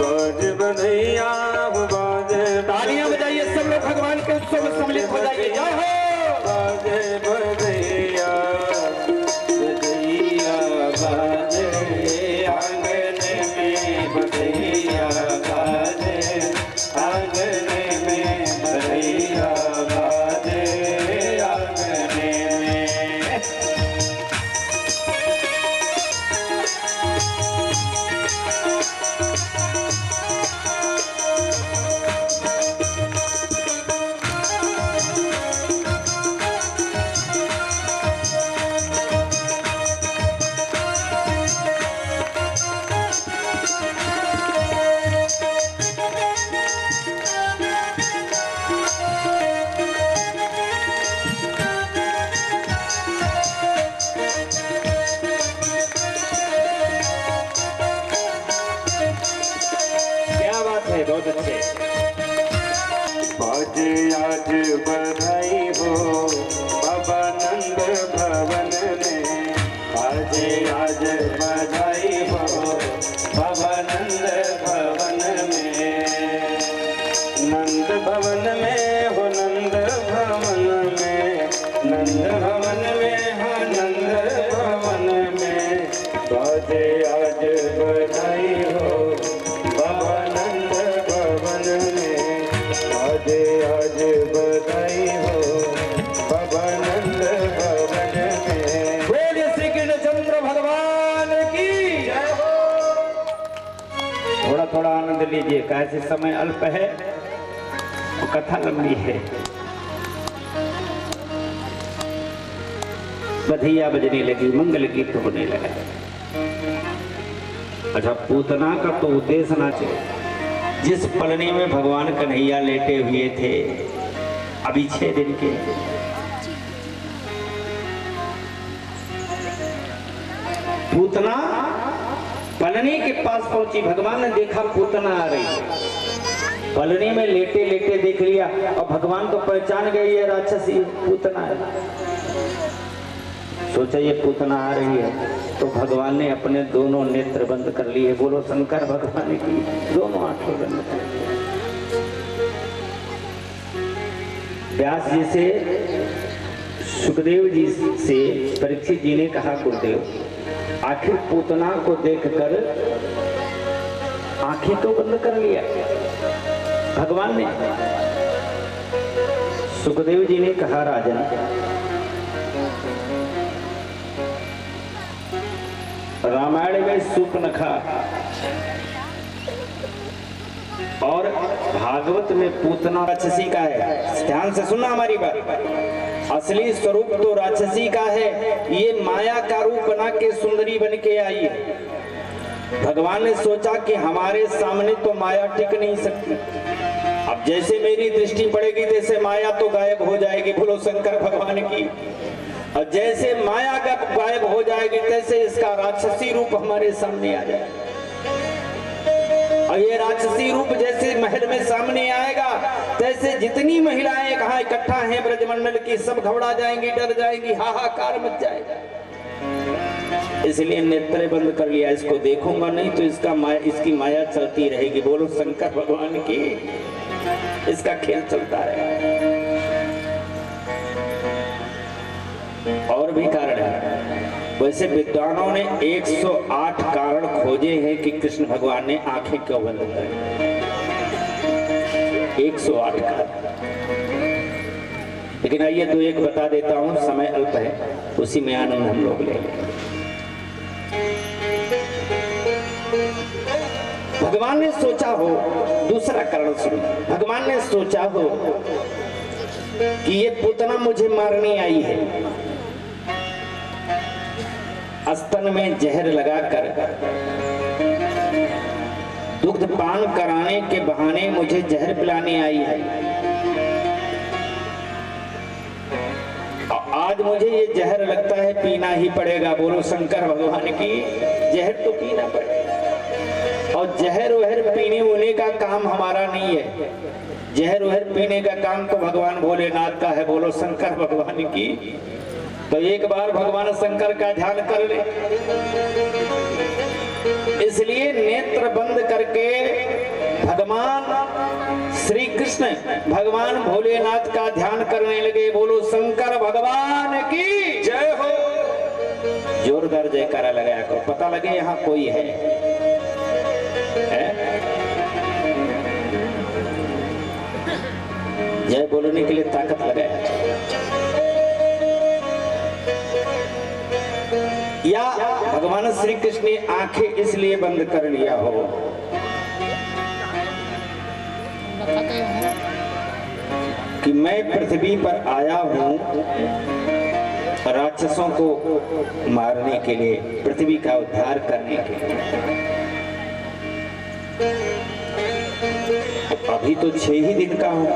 बाजे बधैया तालियां बजाइए सब लोग, भगवान के उत्सव में सम्मिलित हो जाइए। जय हो। बाजे बधैया बधैया बाजे आंगने में, बधैया बाजे आंगने में, बधैया बाजे आंगने में। क्या बात है, बहुत अच्छे। बाजे आज बधाई हो बाबा नंद भवन में, बाजे आज बधाई हो बाबा नंद भवन में। नंद भवन में हो, नंद भवन में, नंद भवन में हो, नंद भवन में। बाजे आज बधाई हो बाबा नंद भवन में, बाजे आज बधाई हो बाबा नंद भवन में। बोलिए श्री कृष्णचंद्र भगवान की जय हो। थोड़ा थोड़ा आनंद लीजिए, कैसे समय अल्प है, कथा लंबी है। बधैया बजने लगी, मंगल गीत होने लगा। अच्छा, पूतना का तो उद्देश्य नाचे। जिस पलनी में भगवान कन्हैया लेटे हुए थे अभी 6 दिन के, पूतना पलनी के पास पहुंची। भगवान ने देखा पूतना आ रही, पलनी में लेटे लेटे देख लिया और भगवान तो पहचान गए ये राक्षसी पूतना है। सोचा ये पूतना आ रही है, तो भगवान ने अपने दोनों नेत्र बंद कर लिए। बोलो शंकर भगवान की, दोनों आंखें बंद कर ली। व्यास जी से, सुखदेव जी से परीक्षित जी ने कहा, गुरुदेव आखिर पूतना को देखकर आंखें तो बंद कर लिया भगवान ने। सुखदेव जी ने कहा, राजन रामायण में सूर्पनखा और भागवत में पूतना राक्षसी का है। ध्यान से सुनना हमारी बात। असली स्वरूप तो राक्षसी का है, ये माया का रूप बना के सुंदरी बन के आई है। भगवान ने सोचा कि हमारे सामने तो माया टिक नहीं सकती, अब जैसे मेरी दृष्टि पड़ेगी तैसे माया तो गायब हो जाएगी। बोलो शंकर भगवान की। और जैसे माया गायब हो जाएगी तैसे इसका राक्षसी रूप हमारे सामने आ जाएगा। और ये राक्षसी रूप जैसे महल में सामने आएगा तैसे जितनी महिलाएं कहाँ इकट्ठा हैं ब्रजमंडल की, सब घबरा जाएंगी, डर जाएंगी, हाहाकार मच जाएगा। इसलिए नेत्र बंद कर लिया, इसको देखूंगा नहीं तो इसकी माया चलती रहेगी। बोलो शंकर भगवान की। इसका खेल चलता है। और भी कारण है। वैसे विद्वानों ने 108 कारण खोजे हैं कि कृष्ण भगवान ने आंखें क्यों बंद करी। 108 कारण, लेकिन आइए तो एक बता देता हूं, समय अल्प है, उसी में आनंद हम लोग ले लें। भगवान ने सोचा हो, दूसरा कारण सुनिए, भगवान ने सोचा हो कि ये पूतना मुझे मारने आई है, स्तन में जहर लगाकर दुग्ध पान कराने के बहाने मुझे जहर पिलाने आई है। आज मुझे ये जहर लगता है पीना ही पड़ेगा। बोलो शंकर भगवान की, जहर तो पीना पड़ेगा। और जहर वहर पीने होने का काम हमारा नहीं है, जहर वहर पीने का काम तो भगवान भोलेनाथ का है। बोलो शंकर भगवान की। तो एक बार भगवान शंकर का ध्यान कर ले, इसलिए नेत्र बंद करके भगवान श्री कृष्ण भगवान भोलेनाथ का ध्यान करने लगे। बोलो शंकर भगवान की जय हो। जोरदार जयकारा लगाया करो, पता लगे यहाँ कोई है? जय बोलने के लिए ताकत लगाया। या भगवान श्री कृष्ण ने आंखें इसलिए बंद कर लिया हो कि मैं पृथ्वी पर आया हूं राक्षसों को मारने के लिए, पृथ्वी का उद्धार करने के लिए। अभी तो 6 ही दिन का हूं,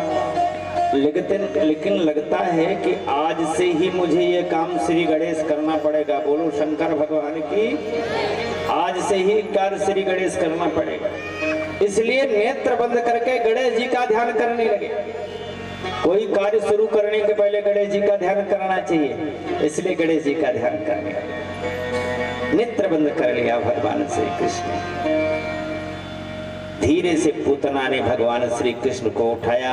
लेकिन लगता है कि आज से ही मुझे ये काम श्री गणेश करना पड़ेगा। बोलो शंकर भगवान की, आज से ही कार्य श्री गणेश करना पड़ेगा। इसलिए नेत्र बंद करके गणेश जी का ध्यान करने लगे। कोई कार्य शुरू करने के पहले गणेश जी का ध्यान करना चाहिए, इसलिए गणेश जी का ध्यान करने लगे। नेत्र बंद कर लिया भगवान श्री कृष्ण। धीरे से पूतना ने भगवान श्री कृष्ण को उठाया,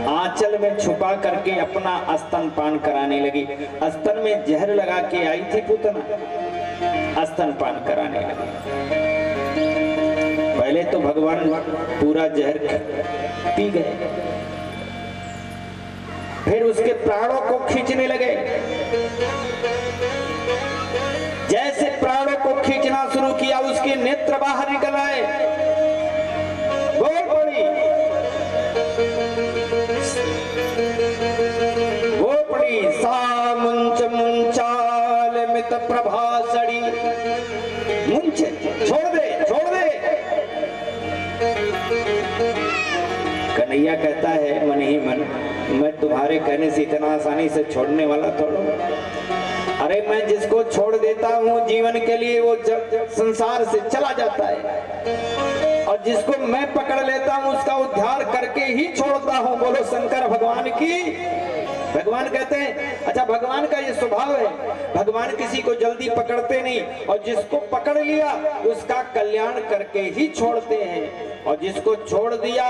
आंचल में छुपा करके अपना स्तनपान कराने लगी। स्तन में जहर लगा के आई थी पूतना, स्तनपान कराने लगी। पहले तो भगवान पूरा जहर पी गए, फिर उसके प्राणों को खींचने लगे। जैसे प्राणों को खींचना शुरू किया, उसके नेत्र बाहर निकल आए। सा मुंच मुंचाल मित प्रभासड़ी, मुंच छोड़ दे। कन्हैया कहता है मन ही मन, मैं तुम्हारे कहने से इतना आसानी से छोड़ने वाला थोड़ा। अरे मैं जिसको छोड़ देता हूँ जीवन के लिए, वो संसार से चला जाता है, और जिसको मैं पकड़ लेता हूँ उसका उद्धार करके ही छोड़ता हूँ। बोलो शंकर भगवान की। भगवान कहते हैं, अच्छा भगवान का ये स्वभाव है, भगवान किसी को जल्दी पकड़ते नहीं, और जिसको पकड़ लिया उसका कल्याण करके ही छोड़ते हैं, और जिसको छोड़ दिया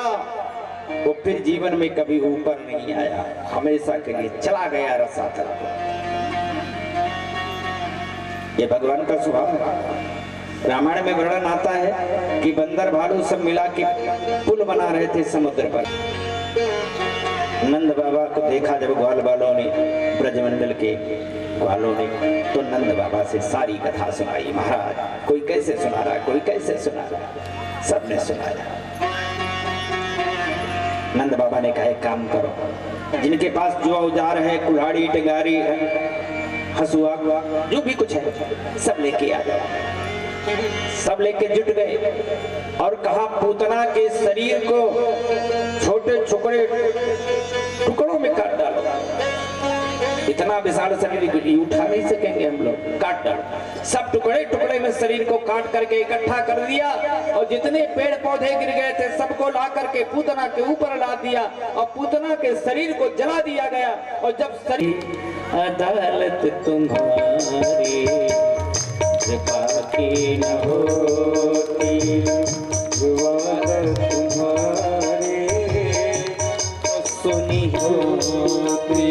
वो फिर जीवन में कभी ऊपर नहीं आया, हमेशा के लिए चला गया रसातल। ये भगवान का स्वभाव है। रामायण में वर्णन आता है कि बंदर भालू सब मिला के पुल बना रहे थे समुद्र पर। नंद बाबा को देखा जब ग्वाल बालों ने, ब्रजमंडल के ग्वालों ने, तो नंद बाबा से सारी कथा सुनाई। महाराज कोई कैसे सुना रहा, कोई कैसे सुना रहा, सबने सुनाया। नंद बाबा ने कहा एक काम करो, जिनके पास जो औजार है, कुल्हाड़ी टेंगारी हसुआ जो भी कुछ है सब लेके आ जाओ। सब लेके जुट गए और कहा पूतना के शरीर को छोटे टुकड़ों में काट डालो। इतना विशाल शरीर उठा नहीं सकेंगे हम लोग, काट डालो। सब टुकड़े में शरीर को काट करके इकट्ठा कर दिया, और जितने पेड़ पौधे गिर गए थे सबको ला करके पूतना के ऊपर ला दिया, और पूतना के शरीर को जला दिया गया। और जब शरीर अदालत तुम्हारी बाकी न होती, तुम्हारे सुनी होती।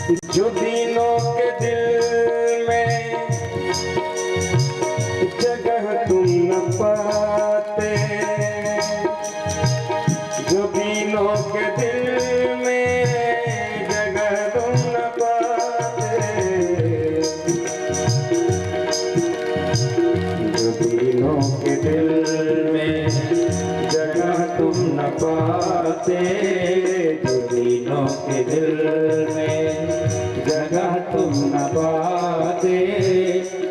जो दिनों के दिल में जगह तुम न पाते, जो दिनों के दिल में जगह तुम न पाते, जो दिनों के दिल में जगह तुम न पाते, जो दिनों के दिल में जगह तुम न पाते,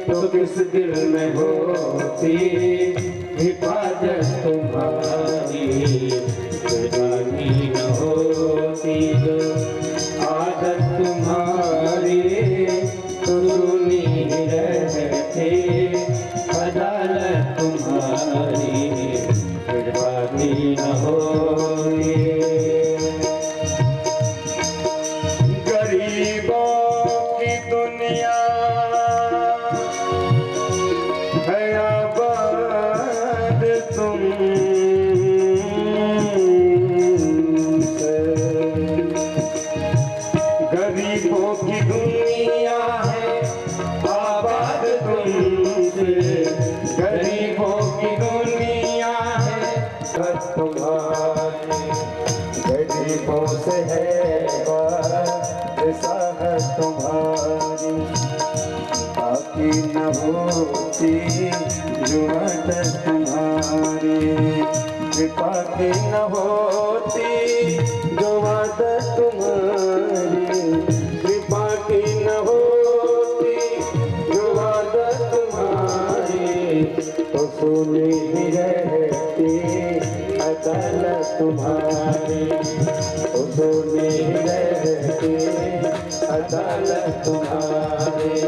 तो किस दिल में होती हिफाजत तुम्हारी, बेगानी न होती जो आदत तुम्हारी, तो सुनी रहती अदालत तुम्हारी, बेगानी न होती। गरीबों की दुनिया है आबाद तुमसे, गरीबों की दुनिया है आबाद तुमसे, गरीबों की दुनिया है तुम्हारी, गरीबों से है साहब तुम्हारी, बाकी न होती जो मदद तुम्हारी, बाकी न होती जो मदद तुम्हारी, बाकी न होती जो मदद तुम्हारी, तो सुनी रहती अदालत तुम्हारी, तो सुनी रहती अदालत तुम्हारी।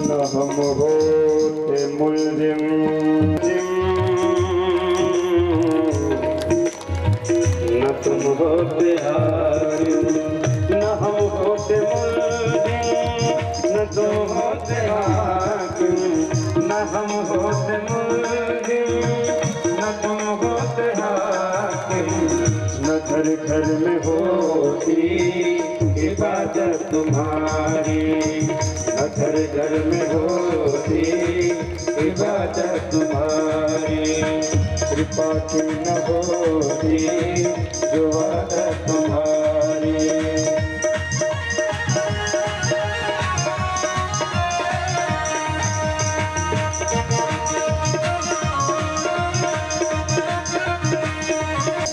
न हम होते मुल्जिम, न तुम होते हाकिम, न हम होते मुल्जिम, न तुम होते हाकिम, न हम होते मुल्जिम, न तुम होते हाकिम, न घर घर में होती इबादत तुम्हारी, न घर घर में होती इबादत तुम्हारी, कृपा की न होती जो आदत तुम्हारी।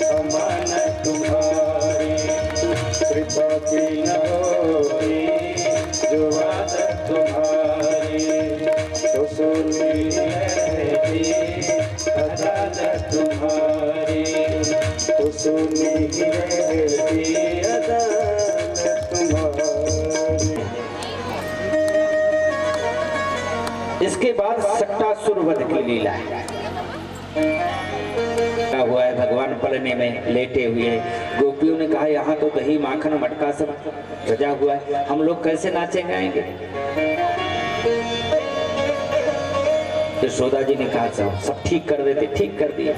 अमानत तुम्हारी, कृपा की न होती जो आदत तुम्हारी, तो सुनी रहती अदालत तुम्हारी, तो सुनी रहती अदालत तुम्हारी। इसके बाद सट्टासुर वध की लीला है। हुआ है भगवान पलने में लेटे हुए हैं, गोपियों ने कहा यहाँ तो दही माखन मटका सब सजा हुआ है, हम लोग कैसे नाचे गाएंगे। यशोदा जी ने कहा सब ठीक कर देते, ठीक कर दिया।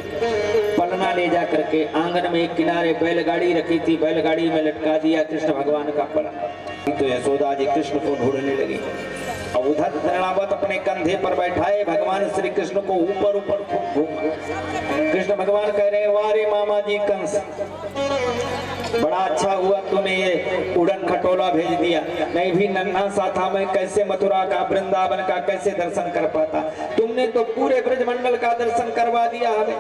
पलना ले जा करके आंगन में एक किनारे बैलगाड़ी रखी थी, बैलगाड़ी में लटका दिया कृष्ण भगवान का पलना। तो यशोदा जी कृष्ण को ढूंढने लगी। अब उधर तृणावत अपने कंधे पर बैठाए भगवान श्री कृष्ण को ऊपर ऊपर घूमा। कृष्ण भगवान कह रहे हैं, वारे मामा जी कंस, बड़ा अच्छा हुआ तूने ये उड़न खटोला भेज दिया, नहीं भी नन्हा सा था मैं कैसे मथुरा का वृंदावन का कैसे दर्शन कर पाता, तुमने तो पूरे ब्रजमंडल का दर्शन करवा दिया हमें।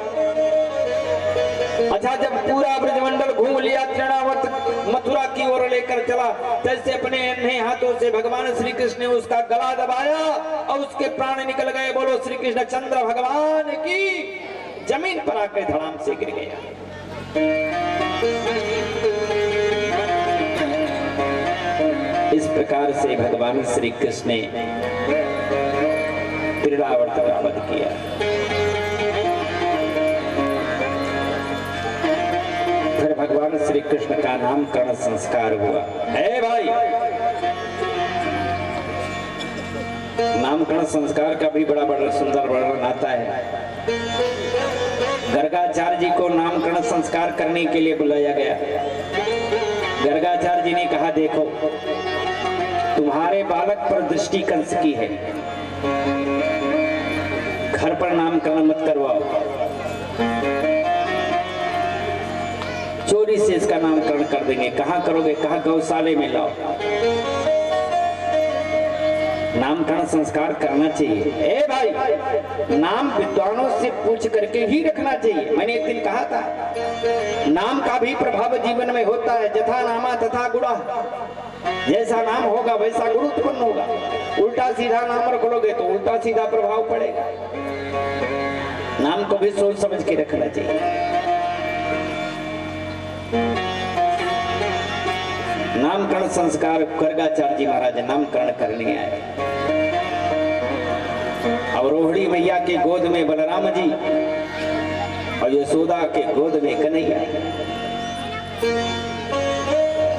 अच्छा, जब पूरा ब्रजमंडल घूम लिया, तृणावत मथुरा की ओर लेकर चला, जैसे अपने अन्य हाथों से भगवान श्री कृष्ण ने उसका गला दबाया और उसके प्राण निकल गए। बोलो श्री कृष्ण चंद्र भगवान की। जमीन पर आकर धड़ाम से गिर गया। इस प्रकार से भगवान श्री कृष्ण ने त्रिरावर्त का वध किया। फिर भगवान श्री कृष्ण का नामकरण संस्कार हुआ है भाई। नामकरण संस्कार का भी बड़ा सुंदर वर्णन आता है। गर्गाचार्य जी को नामकरण संस्कार करने के लिए बुलाया गया। गर्गाचार्य जी ने कहा, देखो तुम्हारे बालक पर दृष्टि कंस की है, घर पर नामकरण मत करवाओ, चोरी से इसका नामकरण कर देंगे। कहाँ करोगे? कहा गौशाले में लाओ। नामकरण संस्कार करना चाहिए। ए भाई, नाम विद्वानों से पूछ करके ही रखना चाहिए। मैंने एक दिन कहा था, नाम का भी प्रभाव जीवन में होता है। जथा नामा तथा गुणा, जैसा नाम होगा वैसा गुण उत्पन्न होगा। उल्टा सीधा नाम रख लोगे तो उल्टा सीधा प्रभाव पड़ेगा। नाम को भी सोच समझ के रखना चाहिए। नामकरण संस्कार गर्गाचार्य जी महाराज नामकरण करने आए। और रोहिणी मैया के गोद में बलराम जी और यशोदा के गोद में कन्हैया,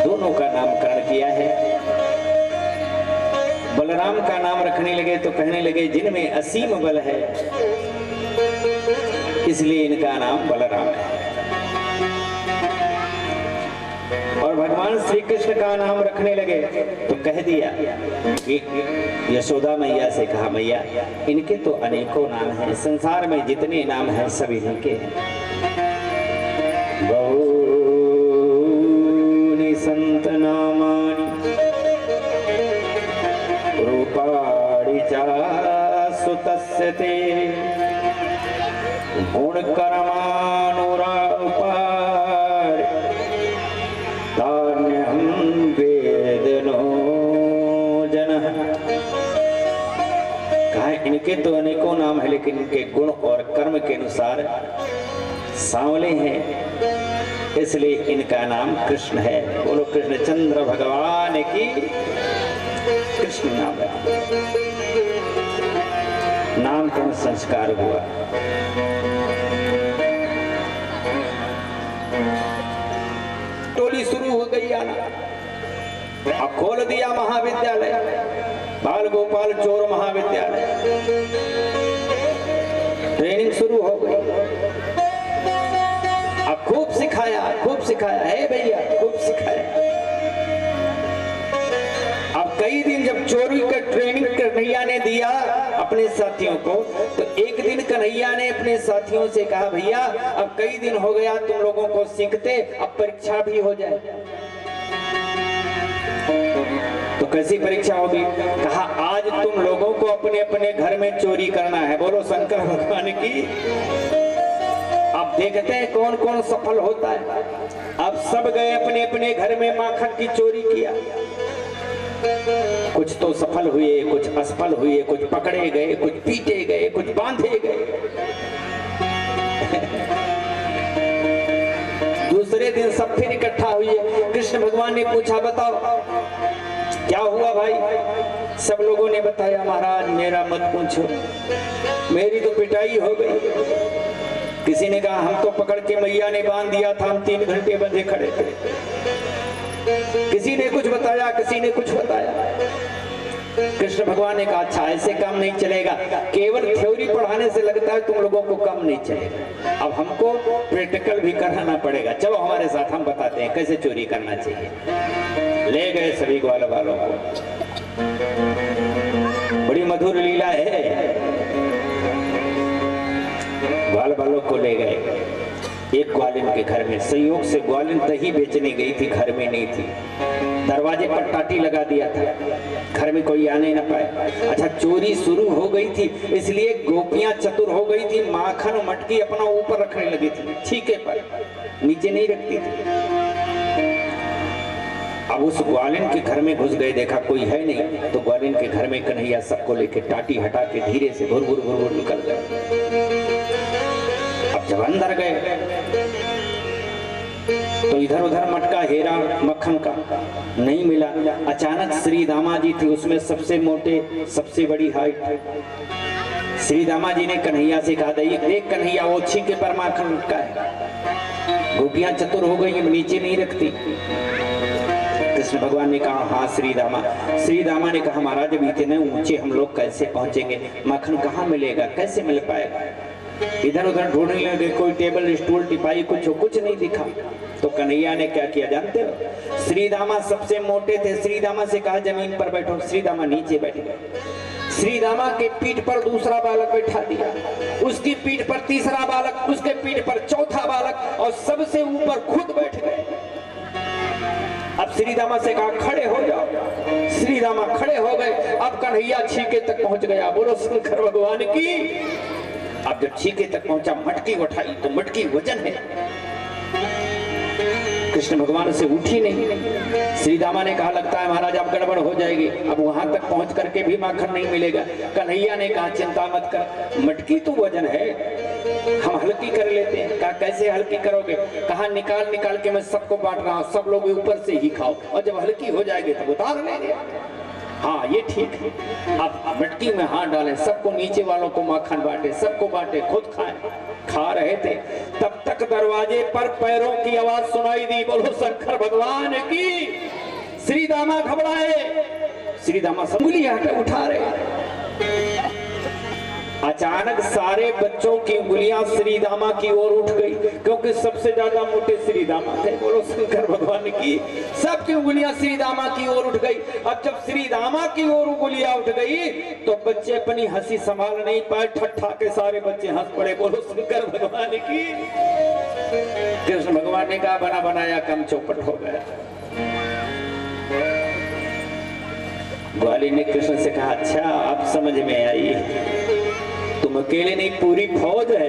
दोनों का नामकरण किया है। बलराम का नाम रखने लगे तो कहने लगे जिनमें असीम बल है, इसलिए इनका नाम बलराम है। और भगवान श्री कृष्ण का नाम रखने लगे तो कह दिया, यशोदा मैया से कहा, मैया इनके तो अनेकों नाम हैं, संसार में जितने नाम हैं सभी इनके हैं। बहुनि संत नामानि रूपाणि च सुतस्य ते गुण कर्मानुरूपा इनके तो अनेकों नाम है, लेकिन इनके गुण और कर्म के अनुसार सांवले हैं, इसलिए इनका नाम कृष्ण है। बोलो कृष्णचंद्र भगवान की। कृष्ण नाम है। नामकरण संस्कार हुआ। टोली शुरू हो गई आना। अब खोल दिया महाविद्यालय, बाल गोपाल चोर महाविद्यालय। ट्रेनिंग शुरू हो गई। अब खूब सिखाया है भैया, खूब सिखाया। अब कई दिन जब चोरी का ट्रेनिंग कन्हैया ने दिया अपने साथियों को, तो एक दिन कन्हैया ने अपने साथियों से कहा, भैया अब कई दिन हो गया तुम लोगों को सीखते, अब परीक्षा भी हो जाए। तो कैसी परीक्षा होगी? कहा आज तुम लोगों को अपने अपने घर में चोरी करना है। बोलो शंकर भगवान की। अब देखते हैं कौन कौन सफल होता है। अब सब गए अपने अपने घर में माखन की चोरी किया। कुछ तो सफल हुए, कुछ असफल हुए, कुछ पकड़े गए, कुछ पीटे गए, कुछ बांधे गए। दूसरे दिन सब फिर इकट्ठा हुए। कृष्ण भगवान ने पूछा, बताओ क्या हुआ भाई? सब लोगों ने बताया, महाराज मेरा मत पूछो, मेरी तो पिटाई हो गई। किसी ने कहा हम तो पकड़ के मैया ने बांध दिया था, हम 3 घंटे बंधे खड़े थे। किसी ने कुछ बताया, किसी ने कुछ बताया। कृष्ण भगवान ने कहा अच्छा ऐसे काम नहीं चलेगा, केवल थ्योरी पढ़ाने से लगता है तुम लोगों को काम नहीं चलेगा। अब हमको प्रैक्टिकल भी कराना पड़ेगा। चलो हमारे साथ, हम बताते हैं कैसे चोरी करना चाहिए। ले गए सभी ग्वाल वालों को। बड़ी मधुर लीला है। ग्वाल वालों को ले गए एक ग्वालिन के घर में। संयोग से ग्वालिन दही बेचने गई थी, घर में नहीं थी। दरवाजे पर टाटी लगा दिया था, घर में कोई आने न पाए। अच्छा चोरी शुरू हो गई थी, इसलिए गोपियां चतुर हो गई थी। माखन मटकी अपना ऊपर रखने लगी थी, छीके पर, नीचे नहीं रखती थी। अब उस ग्वालिन के घर में घुस गए, देखा कोई है नहीं, तो ग्वालिन के घर में कन्हैया सबको लेके टाटी हटा के धीरे से भुर भुर भुर भुर निकल गए। अब जब अंदर गए तो इधर उधर मटका हेरा मक्खन का, नहीं मिला। अचानक श्री दामा जी थी, उसमें सबसे मोटे, सबसे बड़ी हाइट। श्री दामा जी ने कन्हैया से कहा, देख कन्हैया वो छीके पर माखन लटका है। गोपियां चतुर हो गई, नीचे नहीं रखती। कृष्ण भगवान ने कहा हाँ श्री दामा ने कहा महाराज अभी इतने ऊंचे हम लोग कैसे पहुंचेंगे, माखन कहाँ मिलेगा, कैसे मिल पाएगा। इधर उधर ढूंढने लगे, कोई टेबल स्टूल टिपाई कुछ नहीं दिखा। तो कन्हैया ने क्या किया जानते हो, श्री दामा सबसे मोटे थे, श्री दामा से कहा जमीन पर बैठो, श्री दामा नीचे बैठ गए। श्री दामा के पीठ पर दूसरा बालक बैठा दिया, उसकी पीठ पर तीसरा बालक, उसके पीठ पर चौथा बालक और सबसे ऊपर खुद बैठ गए। अब श्री दामा से कहा खड़े हो जाओ, श्री दामा खड़े हो गए। अब कन्हैया छीके तक पहुंच गया, बोलो शंकर भगवान की। अब जब छीके तक पहुंचा, मटकी उठाई तो मटकी वजन है, कृष्ण भगवान से उठी नहीं। श्री दामा ने कहा लगता है महाराज अब गड़बड़ हो जाएगी, अब वहां तक पहुंच करके भी माखन नहीं मिलेगा। कन्हैया ने कहा चिंता मत कर, मटकी तो वजन है, हम हल्की कर लेते हैं। कहा कैसे हल्की करोगे, कहा निकाल के मैं सबको बांट रहा हूं, सब लोग ऊपर से ही खाओ और जब हल्की हो जाएगी तब उतार लेंगे। हाँ ये ठीक है। अब मटकी में हाथ डालें, सबको नीचे वालों को माखन बांटे, सबको बांटे, खुद खाएं। खा रहे थे तब तक दरवाजे पर पैरों की आवाज सुनाई दी, बोलो शंकर भगवान की। श्री दामा घबराए, श्री दामा उंगली उठा रहे। अचानक सारे बच्चों की उंगलियां श्री दामा की ओर उठ गई, क्योंकि सबसे ज्यादा मोटे श्री दामा थे, बोलो शंकर भगवान की। सबकी उंगलियां श्री दामा की ओर उठ गई। अब जब श्री दामा की ओर उंगलियां उठ गई तो बच्चे अपनी हंसी संभाल नहीं पाए, ठट्ठा के सारे बच्चे हंस पड़े, बोलो शंकर भगवान की। कृष्ण भगवान ने कहा बना बनाया काम चौपट हो गया। ग्वाली ने कृष्ण से कहा अच्छा अब समझ में आई, तुम अकेले नहीं पूरी फौज है।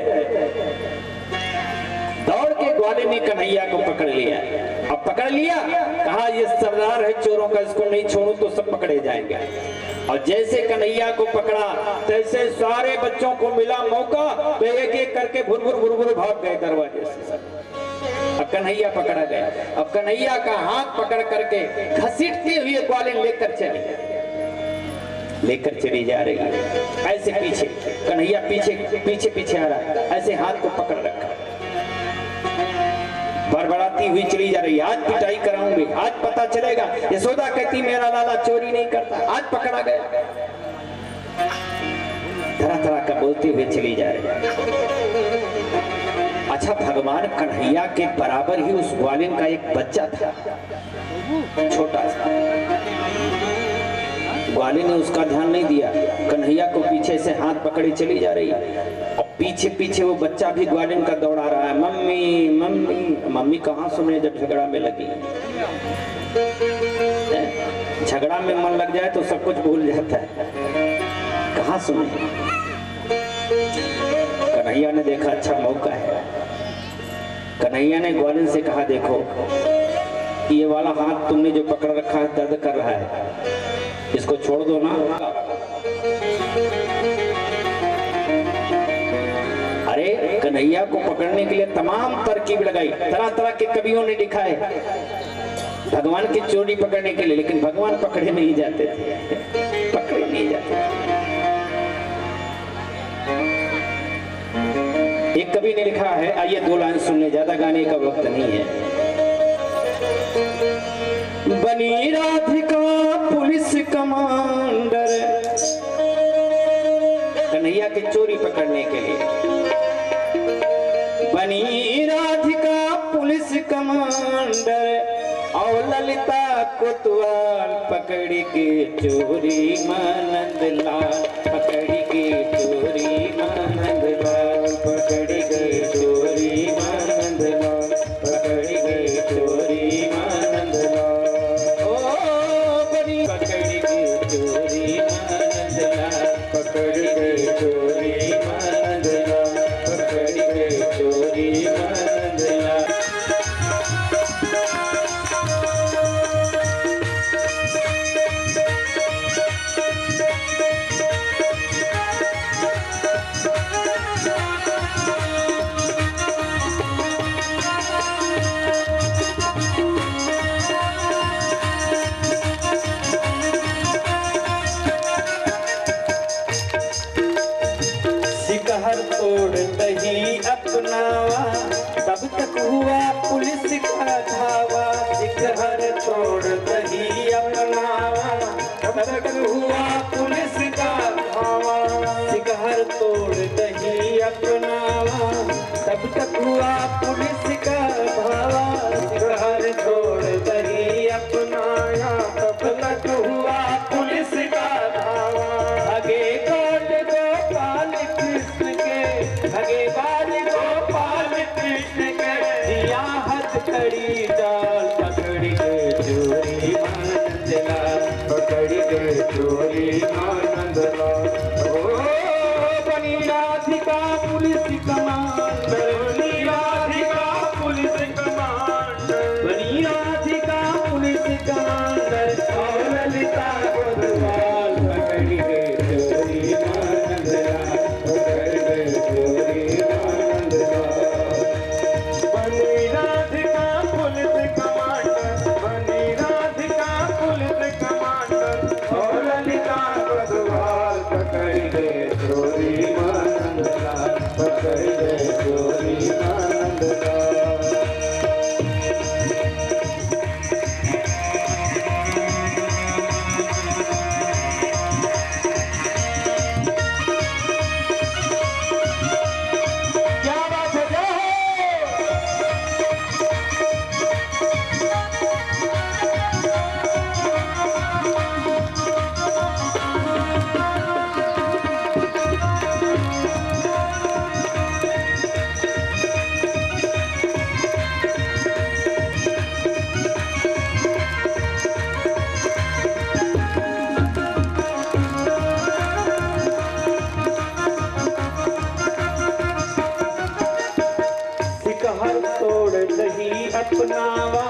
दौड़ के ग्वाले ने कन्हैया को पकड़ लिया। अब पकड़ लिया, कहा ये सरदार है चोरों का, इसको नहीं छोड़ू तो सब पकड़े जाएंगे। और जैसे कन्हैया को पकड़ा तैसे सारे बच्चों को मिला मौका, वे एक एक करके भुर भाग गए दरवाजे से सब। अब कन्हैया पकड़ा गया। अब कन्हैया का हाथ पकड़ करके घसीटते हुए ग्वाले लेकर चली जा रही है। ऐसे पीछे कन्हैया पीछे आ रहा है, ऐसे हाथ को पकड़ रखा, बड़बड़ाती हुई चली जा रही है। आज पिटाई कराऊंगी, आज पता चलेगा। यशोदा कहती मेरा लाला चोरी नहीं करता, आज पकड़ा गया। तरह का बोलते हुए चली जा रही है। अच्छा भगवान कन्हैया के बराबर ही उस ग्वालिन का एक बच्चा था, छोटा सा। ग्वालिन ने उसका ध्यान नहीं दिया, कन्हैया को पीछे से हाथ पकड़ी चली जा रही है और पीछे वो बच्चा भी ग्वालिन का दौड़ा रहा है, मम्मी मम्मी। मम्मी कहाँ सुने जब झगड़ा में लगी। झगड़ा में मन लग जाए तो सब कुछ भूल जाता है, कहाँ सुने। कन्हैया ने देखा अच्छा मौका है। कन्हैया ने ग्वालिन से कहा देखो ये वाला हाथ तुमने जो पकड़ रखा है दर्द कर रहा है, इसको छोड़ दो ना। अरे कन्हैया को पकड़ने के लिए तमाम तरकीब लगाई, तरह के कवियों ने लिखा है भगवान की चोरी पकड़ने के लिए, लेकिन भगवान पकड़े नहीं जाते थे, पकड़े नहीं जाते। एक कवि ने लिखा है, आइए 2 लाइन सुनने, ज्यादा गाने का वक्त नहीं है। बनी राधिका पुलिस कमांडर, कन्हैया की चोरी पकड़ने के लिए। बनी राधिका पुलिस कमांडर और ललिता कोतवाल पकड़ के चोरी मानंदलाल, पकड़ के चोरी मानंदलाल, पकड़ के चोरी मानंदलाल, पकड़ के चोरी मानंदलाल। पकड़ के चोरी मानंदलाल, पकड़ के चोरी मानंदलाल। धावा सिकहर तोड़ दही अपनावा तब तक हुआ पुलिस का धावा सिकहर तोड़ दही अपनावा तब तक हुआ पुलिस का धावा सिकहर तोड़ दही अपनाया तब तक हुआ पुलिस का धावा भगे गोल गोपाल कृष्ण के भगे बाल गोपाल कृष्ण के दिया हथकड़ी डाल पकड़ी के चोरी नंदलाल पकड़ी के चोरी नंदलाल ओ बनी राधिका पुलिस कमांडर बनी राधिका पुलिस कमांडर बनी राधिका पुलिस कमांडर और ललिता गोदवाल पकड़ी के चोरी नंदलाल पकड़ी के चोरी नंदलाल बनी राधिका पुलिस कमांडर बनी राधिका पुलिस कमांडर और ललिता गोदवाल पकड़ी के चोरी नंदलाल पकड़ी के चोरी नंदलाल क्या बात है जय हो सिकहर तोड़ दही अपनावा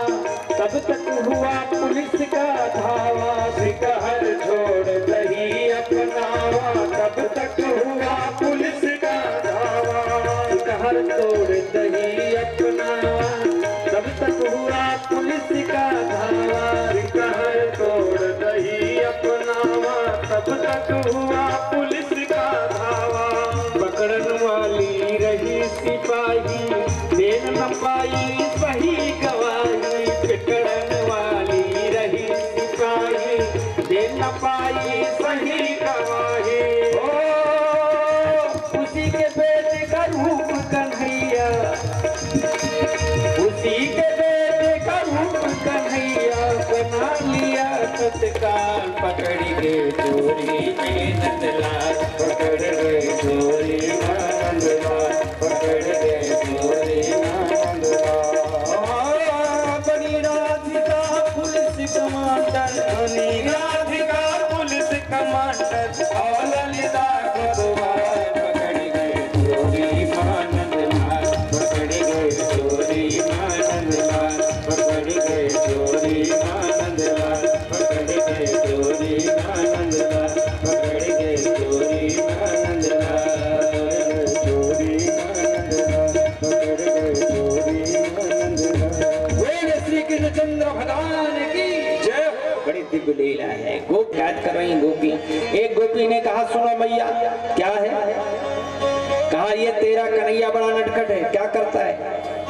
तब तक हुआ पुलिस का धावा सिकहर छोड़ दही अपनावा तब तक हुआ पुलिस का धावा सिकहर तोड़ दही अपनावा तब तक हुआ पुलिस का धावा सिकहर तोड़ दही अपनावा तब तक हुआ पुलिस का धावा पकड़न वाली रही सिपाही देन न पाई सही गवाही पकड़न वाली रही सिपाही देन न पाई सही गवाही ओ उसी के बेटे का रूप कन्हैया उसी के बेटे का रूप कन्हैया बना लिया तत्काल पकड़ी के चोरी में नंदलाल पकड़ गए चोरी नंदलाल पकड़ गए चोरी नंदलाल बनी राधिका पुलिस कमांडर बनी राधिका पुलिस कमांडर और ललिता गोदवाल पकड़ गए चोरी नंदलाल पकड़ गए चोरी नंदलाल पकड़ गए चोरी नंदलाल पकड़ गए चोरी नंदलाल पकड़ गए चोरी नंदलाल चोरी नंदलाल पकड़ गए चोरी नंदलाल बोले श्री कृष्ण चंद्र भगवान की जय हो। बड़ी दिव्य लीला है गोप याद कर रही गोपी एक गोपी ने कहा सुनो मैया क्या है कहा ये तेरा कन्हैया बड़ा नटखट है क्या करता है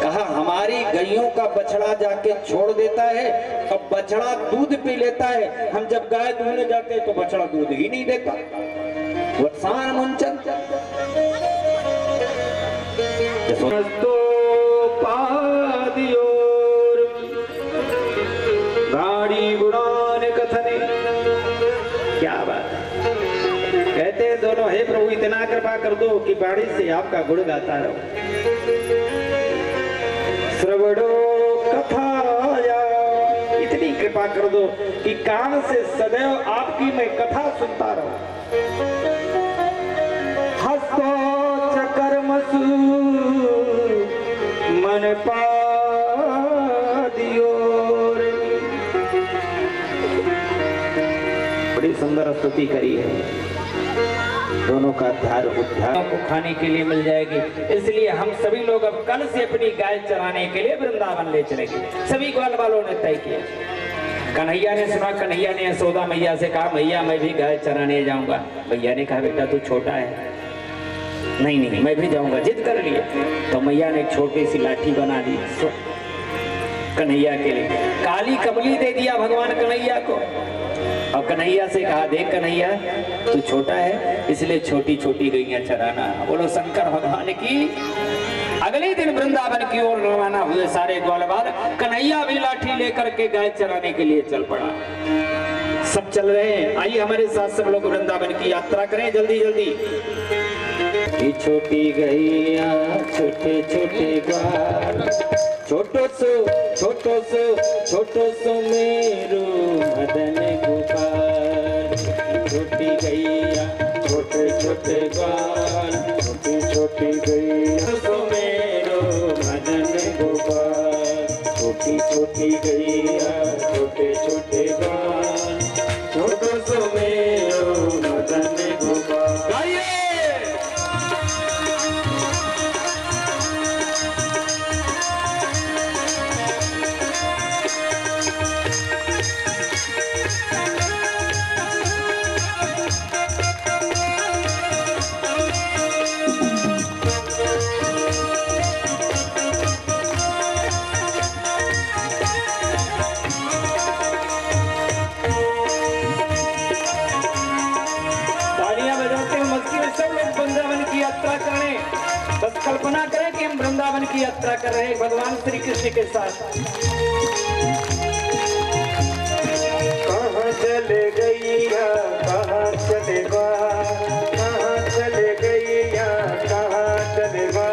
कहा हमारी गैयों का बछड़ा जाके छोड़ देता है अब बछड़ा दूध पी लेता है हम जब गाय दूहने जाते हैं तो बछड़ा दूध ही नहीं देता वत्सान मुंचन तो पादियोर गाड़ी गुणान कथने क्या बात है कहते हैं दोनों हे प्रभु इतना कृपा कर दो कि बाड़ी से आपका गुण गाता रहो श्रवणो कथाया इतनी कृपा कर दो कि कान से सदैव आपकी मैं कथा सुनता रहूं हस्तो चकर्मसु मन पादियोर बड़ी सुंदर स्तुति करी है दोनों का उद्धार को खाने के लिए मिल जाएगी इसलिए हम सभी लोग अब कल से अपनी गाय चराने के लिए वृंदावन ले चलेंगे सभी ग्वाल वालों ने तय किया कन्हैया ने सुना कन्हैया ने यशोदा मैया से कहा मैया मैं भी गाय चराने जाऊंगा भैया ने कहा बेटा तू छोटा है नहीं मैं भी जाऊंगा जिद कर लिए तो मैया ने एक छोटी सी लाठी बना दी कन्हैया के लिए काली कमली दे दिया भगवान कन्हैया को। और कन्हैया से कहा, देख कन्हैया तू छोटा है इसलिए छोटी छोटी गैया चराना। बोलो शंकर भगवान की। अगले दिन वृंदावन की ओर रवाना हुए सारे ग्वालवाल। कन्हैया भी लाठी लेकर के गाय चराने के लिए चल पड़ा। सब चल रहे हैं। आइए हमारे साथ सब लोग वृंदावन की यात्रा करें जल्दी जल्दी। छोटी गैया छोटे छोटे ग्वाल, छोटो सो मेरो मदन गोपाल। छोटी गैया छोटे छोटे ग्वाल, छोटी गैया सो मेरो मदन गोपाल। छोटी गैया छोटे छोटे ग्वाल, छोटो सो मेरो मदन गोपाल। कल्पना करें कि हम वृंदावन की यात्रा कर रहे हैं भगवान श्री कृष्ण के साथ। कहाँ चले गैया कहाँ चले बा, कहाँ चले गैया कहाँ चले बा,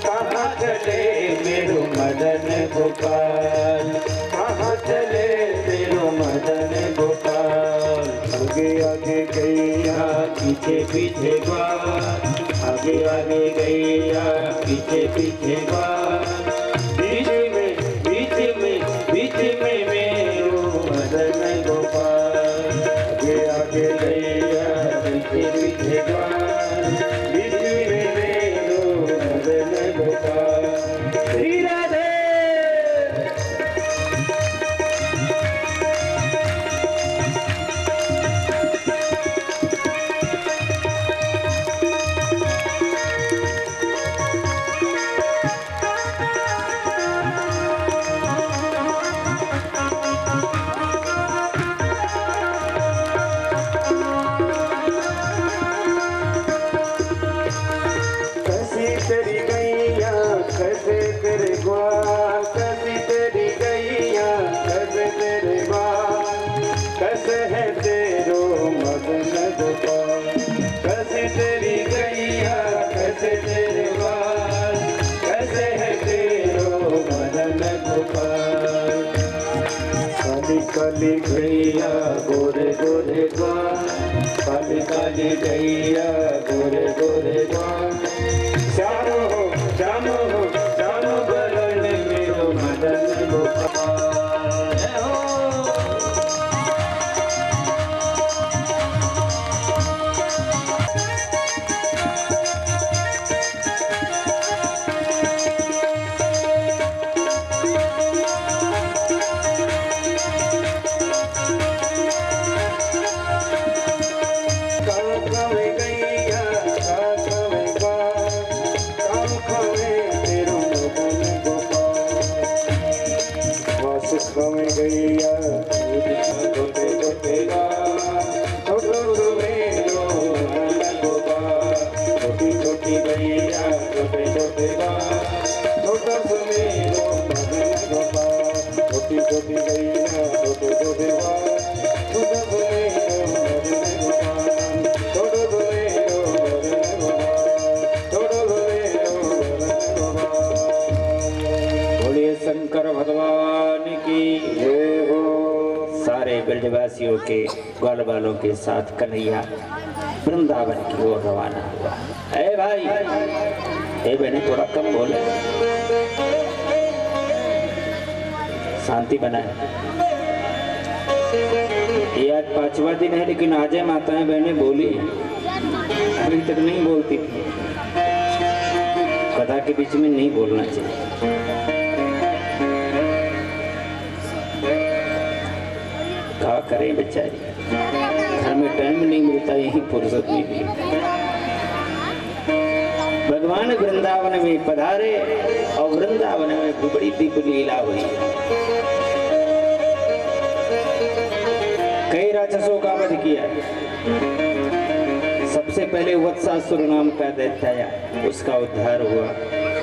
कहाँ चले मेरो मदन गोपाल, कहाँ चले मेरो मदन गोपाल। आगे आगे गैया पीछे पीछे ग्वाल, आगे आगे गैया पीछे पीछे ग्वाल। बीच में मेरो मदन गोपाल। आगे आगे गैया पीछे पीछे ग्वाल, बीच में मेरो मदन गोपाल। श्री राधे। काली गैया गोरे गोरे ग्वाल, काली काली गैया गोरे गोरे ग्वाल। श्यामो बरन मेरो मदन गोपाल। शंकर भगवान की जय हो। सारे ब्रजवासियों के ग्वाल वालों के साथ कन्हैया वृंदावन की ओर रवाना हुआ। ए भाई, ए बहने थोड़ा कम बोले, शांति बनाए। ये आज 5वां दिन है लेकिन आज माताएं बहनें बोली, अभी तक नहीं बोलती थी। कथा के बीच में नहीं बोलना चाहिए। क्या करें बेचारी, घर में टाइम नहीं मिलता, यही फुर्सत नहीं मिलती। भगवान वृंदावन में पधारे और वृंदावन में बड़ी दिव्य लीला हुई। कई राक्षसों का वध किया। सबसे पहले वत्सासुर नाम का दैत्य आया, उसका उद्धार हुआ।